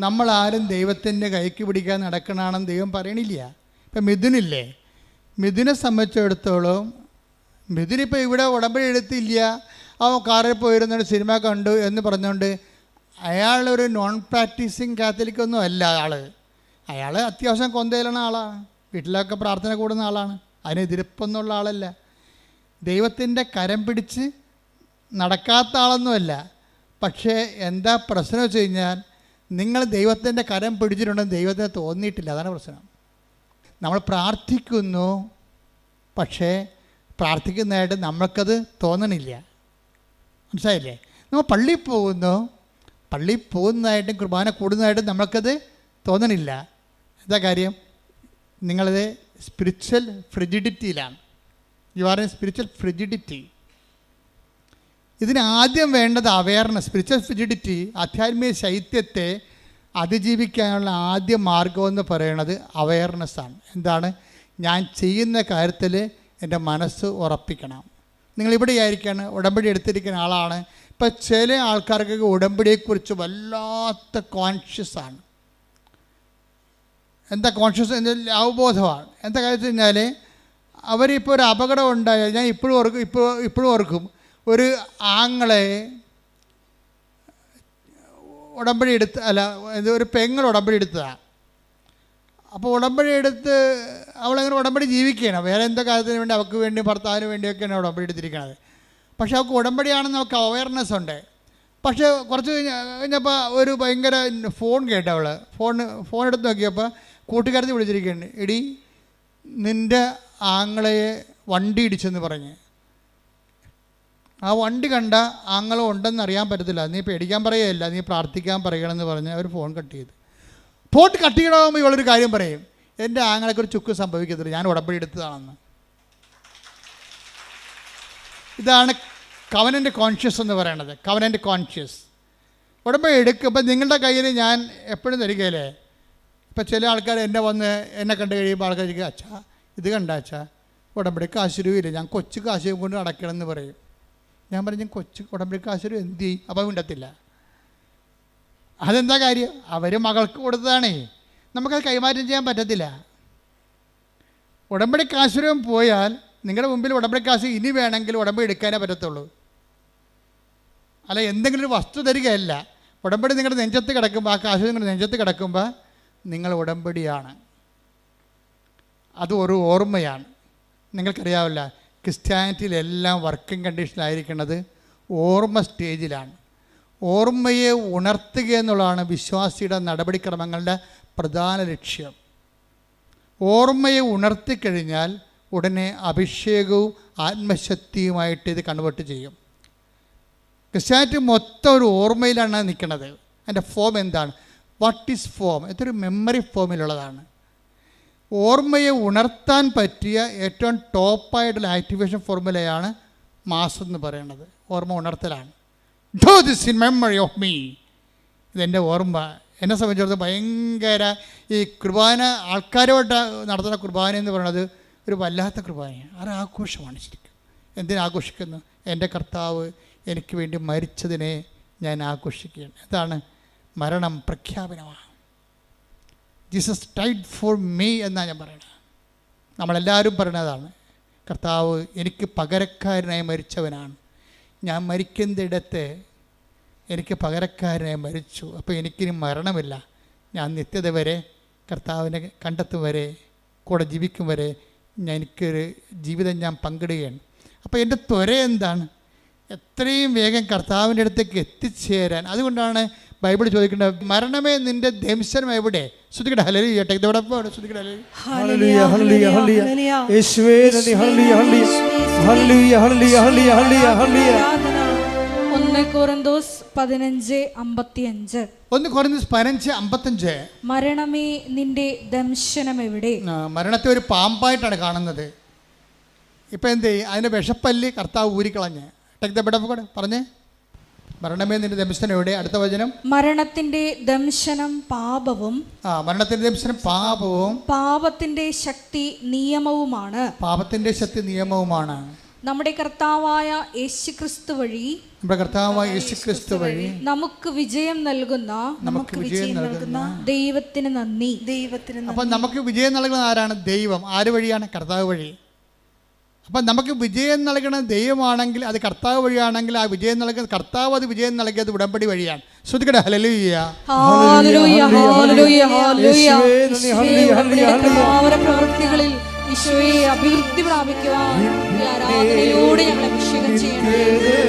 നമ്മളാരും ദൈവത്തിൻ്റെ കൈക്ക് പിടിക്കാൻ നടക്കണമെന്ന് ദൈവം പറയണില്ല. ഇപ്പം മിഥുനില്ലേ, മിഥുനെ സംബന്ധിച്ചിടത്തോളം മിഥുനിപ്പോൾ ഇവിടെ ഉടമ്പടി എടുത്തില്ല, അവൻ കാറിൽ പോയിരുന്നൊരു സിനിമ കണ്ടു എന്ന് പറഞ്ഞുകൊണ്ട് അയാളൊരു നോൺ പ്രാക്ടീസിങ് കാത്തലിക്കൊന്നും അല്ല. അയാൾ അത്യാവശ്യം കൊന്തയിലുള്ള ആളാണ്, വീട്ടിലൊക്കെ പ്രാർത്ഥന കൂടുന്ന ആളാണ്, അതിനെതിരിപ്പൊന്നുള്ള ആളല്ല. ദൈവത്തിൻ്റെ കരം പിടിച്ച് നടക്കാത്ത ആളൊന്നുമല്ല. പക്ഷേ എന്താ പ്രശ്നം വെച്ച് കഴിഞ്ഞാൽ, നിങ്ങൾ ദൈവത്തിൻ്റെ കരം പിടിച്ചിട്ടുണ്ടെന്ന് ദൈവത്തിന് തോന്നിയിട്ടില്ല. അതാണ് പ്രശ്നം. നമ്മൾ പ്രാർത്ഥിക്കുന്നു, പക്ഷേ പ്രാർത്ഥിക്കുന്നതായിട്ട് നമ്മൾക്കത് തോന്നണില്ല. മനസ്സിലായില്ലേ? നമ്മൾ പള്ളിയിൽ പോകുന്നതായിട്ടും കുർബാന കൂടുന്നതായിട്ടും നമ്മൾക്കത് തോന്നണില്ല. എന്താ കാര്യം? നിങ്ങളത് സ്പിരിച്വൽ ഫ്രിജിഡിറ്റിയിലാണ്. You are a spiritual frigidity. ഇതിന് ആദ്യം വേണ്ടത് അവയർനെസ്. സ്പിരിച്വൽ ഫ്രിജിഡിറ്റി, ആധ്യാത്മിക ശൈത്യത്തെ അതിജീവിക്കാനുള്ള ആദ്യ മാർഗമെന്ന് പറയുന്നത് അവയർനെസ്സാണ്. എന്താണ്? ഞാൻ ചെയ്യുന്ന കാര്യത്തിൽ എൻ്റെ മനസ്സ് ഉറപ്പിക്കണം. നിങ്ങളിവിടെ ആയിരിക്കാണ്, ഉടമ്പടി എടുത്തിരിക്കുന്ന ആളാണ്. ഇപ്പം ചില ആൾക്കാർക്കൊക്കെ ഉടമ്പടിയെക്കുറിച്ച് വല്ലാത്ത കോൺഷ്യസാണ്. എന്താ കോൺഷ്യസ്? അവബോധമാണ്. എന്താ കാര്യം വെച്ച് കഴിഞ്ഞാൽ, അവരിപ്പോൾ ഒരു അപകടം ഉണ്ടായാൽ, ഞാൻ ഇപ്പോഴും ഓർക്കും, ഒരു ആങ്ങളെ ഉടമ്പടി എടുത്ത്, ഒരു പെങ്ങൾ ഉടമ്പടി എടുത്തതാണ്. അപ്പോൾ ഉടമ്പടി എടുത്ത് അവളങ്ങനെ ഉടമ്പടി ജീവിക്കുകയാണ്. വേറെ എന്തോ കാര്യത്തിന് വേണ്ടി, അവൾക്ക് വേണ്ടി, ഭർത്താവിന് വേണ്ടിയൊക്കെയാണ് ഉടമ്പടി എടുത്തിരിക്കുന്നത്. പക്ഷേ അവൾക്ക് ഉടമ്പടിയാണെന്ന് അവൾക്ക് അവയർനെസ് ഉണ്ട്. പക്ഷേ കുറച്ച് കഴിഞ്ഞപ്പോൾ ഒരു ഭയങ്കര ഫോൺ കേട്ടു. അവൾ ഫോൺ എടുത്ത് നോക്കിയപ്പോൾ കൂട്ടുകാരത്തി വിളിച്ചിരിക്കുകയാണ്. എടി, നിൻ്റെ ആങ്ങളയെ വണ്ടി ഇടിച്ചെന്ന് പറഞ്ഞ്. ആ വണ്ടി കണ്ട ആങ്ങളും ഉണ്ടെന്ന് അറിയാൻ പറ്റത്തില്ല, നീ പേടിക്കാൻ പറയുകയല്ല, നീ പ്രാർത്ഥിക്കാൻ പറയണമെന്ന് പറഞ്ഞ് അവർ ഫോൺ കട്ട് ചെയ്തു. ഫോൺ കട്ട് ചെയ്യണമെങ്കിൽ ഇവളൊരു കാര്യം പറയും, എൻ്റെ ആങ്ങളൊക്കെ ഒരു ചുക്ക് സംഭവിക്കത്തില്ല, ഞാൻ ഉടമ്പടി എടുത്തതാണെന്ന്. ഇതാണ് കവനൻ്റ് കോൺഷ്യസ് എന്ന് പറയണത്. കവനൻ്റ് കോൺഷ്യസ് ഉടമ്പടി എടുക്കുമ്പോൾ നിങ്ങളുടെ കയ്യിൽ ഞാൻ എപ്പോഴും തരികയില്ലേ. ഇപ്പം ചില ആൾക്കാർ എന്നെ കണ്ടു കഴിയുമ്പോൾ ആൾക്കാർ ചോദിക്കുക, അച്ഛാ ഇത് കണ്ട അച്ഛാ, ഉടമ്പടി കാശുരൂപയില്ല, ഞാൻ കൊച്ചു കാശ് കൊണ്ട് അടയ്ക്കണമെന്ന് പറയും. ഞാൻ പറഞ്ഞു, കൊച്ചു ഉടമ്പടി കാശുരൂപ എന്ത് ചെയ്യും? അപ്പം മിണ്ടത്തില്ല. അതെന്താ കാര്യം? അവർ മകൾക്ക് കൊടുത്തതാണേ, നമുക്കത് കൈമാറ്റം ചെയ്യാൻ പറ്റത്തില്ല. ഉടമ്പടി കാശുരൂപം പോയാൽ നിങ്ങളുടെ മുമ്പിൽ ഉടമ്പടി കാശ് ഇനി വേണമെങ്കിൽ ഉടമ്പടി എടുക്കാനേ പറ്റത്തുള്ളൂ. അല്ല എന്തെങ്കിലും ഒരു വസ്തു തരികയല്ല. ഉടമ്പടി നിങ്ങളുടെ നെഞ്ചത്ത് കിടക്കുമ്പോൾ, ആ കാശ് നിങ്ങളുടെ നെഞ്ചത്ത് കിടക്കുമ്പോൾ നിങ്ങൾ ഉടമ്പടിയാണ്. അത് ഒരു ഓർമ്മയാണ്. നിങ്ങൾക്കറിയാവില്ല, ക്രിസ്ത്യാനിറ്റിയിലെല്ലാം വർക്കിംഗ് കണ്ടീഷനിലായിരിക്കുന്നത് ഓർമ്മ സ്റ്റേജിലാണ്. ഓർമ്മയെ ഉണർത്തുക എന്നുള്ളതാണ് വിശ്വാസിയുടെ നടപടിക്രമങ്ങളുടെ പ്രധാന ലക്ഷ്യം. ഓർമ്മയെ ഉണർത്തിക്കഴിഞ്ഞാൽ ഉടനെ അഭിഷേകവും ആത്മശക്തിയുമായിട്ട് ഇത് കൺവേർട്ട് ചെയ്യും. ക്രിസ്ത്യാനിറ്റി മൊത്തം ഒരു ഓർമ്മയിലാണ് നിൽക്കുന്നത്. അതിൻ്റെ ഫോം എന്താണ്? What is form? ഇതൊരു മെമ്മറി ഫോമിലുള്ളതാണ്. ഓർമ്മയെ ഉണർത്താൻ പറ്റിയ ഏറ്റവും ടോപ്പായിട്ടുള്ള ആക്ടിവേഷൻ ഫോർമുലയാണ് മാസ് എന്ന് പറയുന്നത്. ഓർമ്മ ഉണർത്തലാണ്. Do this in memory of me. ഇതെൻ്റെ ഓർമ്മ. എന്നെ സംബന്ധിച്ചിടത്തോളം ഭയങ്കര ഈ കുർബാന, ആൾക്കാരോട്ട് നടത്തുന്ന കുർബാന എന്ന് പറയുന്നത് ഒരു വല്ലാത്ത കുർബാനയാണ്. ആഘോഷമാണ് ശരിക്കും. എന്തിനാഘോഷിക്കുന്നു? എൻ്റെ കർത്താവ് എനിക്ക് വേണ്ടി മരിച്ചതിനെ ഞാൻ ആഘോഷിക്കുകയാണ്. എന്താണ്? മരണം പ്രഖ്യാപനമാണ്. ജീസസ് ഡൈഡ് ഫോർ മീ എന്നാണ് ഞാൻ പറയുന്നത്. നമ്മളെല്ലാവരും പറയുന്നതാണ്. കർത്താവ് എനിക്ക് പകരക്കാരനായി മരിച്ചവനാണ്. ഞാൻ മരിക്കുന്നിടത്ത് എനിക്ക് പകരക്കാരനായി മരിച്ചു. അപ്പോൾ എനിക്കിനി മരണമില്ല. ഞാൻ നിത്യത വരെ കർത്താവിനെ കണ്ടെത്തും വരെ, കൂടെ ജീവിക്കും വരെ എനിക്കൊരു ജീവിതം ഞാൻ പങ്കിടുകയാണ്. അപ്പോൾ എൻ്റെ ത്വര എന്താണ്? എത്രയും വേഗം കർത്താവിൻ്റെ അടുത്തേക്ക് എത്തിച്ചേരാൻ. അതുകൊണ്ടാണ് ബൈബിൾ ചോദിക്കേണ്ടത്, മരണമേ നിന്റെ ദംശനം എവിടെ? ശ്രുതിക്കട്ടെ ഹല്ലേലൂയ. ഇതോടൊപ്പം ശ്രുതിക്കട്ടെ ഹല്ലേലൂയ ഹല്ലേലൂയ ഹല്ലേലൂയ. യേശുവേ നന്ദി. ഹല്ലേലൂയ ഹല്ലേലൂയ ഹല്ലേലൂയ ഹല്ലേലൂയ ഹല്ലേലൂയ ഹല്ലേലൂയ. 1 കൊരിന്തോസ് 15:55. 1 കൊരിന്തോസ് 15:55. മരണമേ നിന്റെ ദംശനം എവിടെ? മരണത്തെ ഒരു പാമ്പായിട്ടാണ് കാണുന്നത്. ഇപ്പം എന്ത് ചെയ്യും? അതിൻ്റെ വിഷപ്പല്ലി കർത്താവ് ഊരിക്കളഞ്ഞ്. Take the bed of God. പറഞ്ഞേ, മരണമേ നിന്റെ ദംശനം എവിടെ? അടുത്ത വചനം. മരണത്തിന്റെ ദംശനം പാപവും. മരണത്തിന്റെ ദംശനം പാപവും പാപത്തിന്റെ ശക്തി നിയമവുമാണ്. പാപത്തിന്റെ ശക്തി നിയമവുമാണ്. നമ്മുടെ കർത്താവായ യേശുക്രിസ്തു വഴി, നമ്മുടെ കർത്താവായ യേശുക്രിസ്തു വഴി നമുക്ക് വിജയം നൽകുന്ന ദൈവത്തിന് നന്ദി. അപ്പം നമുക്ക് വിജയം നൽകുന്ന ആരാണ്? ദൈവം. ആര് വഴിയാണ്? കർത്താവ് വഴി. അപ്പം നമുക്ക് വിജയം നൽകുന്ന ദൈവമാണെങ്കിൽ, അത് കർത്താവ് വഴിയാണെങ്കിൽ, ആ വിജയം നൽകുന്ന കർത്താവ്, അത് വിജയം നൽകിയത് ഉടമ്പടി വഴിയാണ്. ശ്രുതിക്കട്ടെ ഹല്ലേലൂയ ഹല്ലേലൂയ ഹല്ലേലൂയ ഹല്ലേലൂയ. പ്രവൃത്തികളിൽ ഈശോയെ അഭിവൃദ്ധി പ്രാപിക്കുവാൻ ഈ ആരാധനയിലൂടെ ഞങ്ങൾ അഭിഷേകം ചെയ്യണം.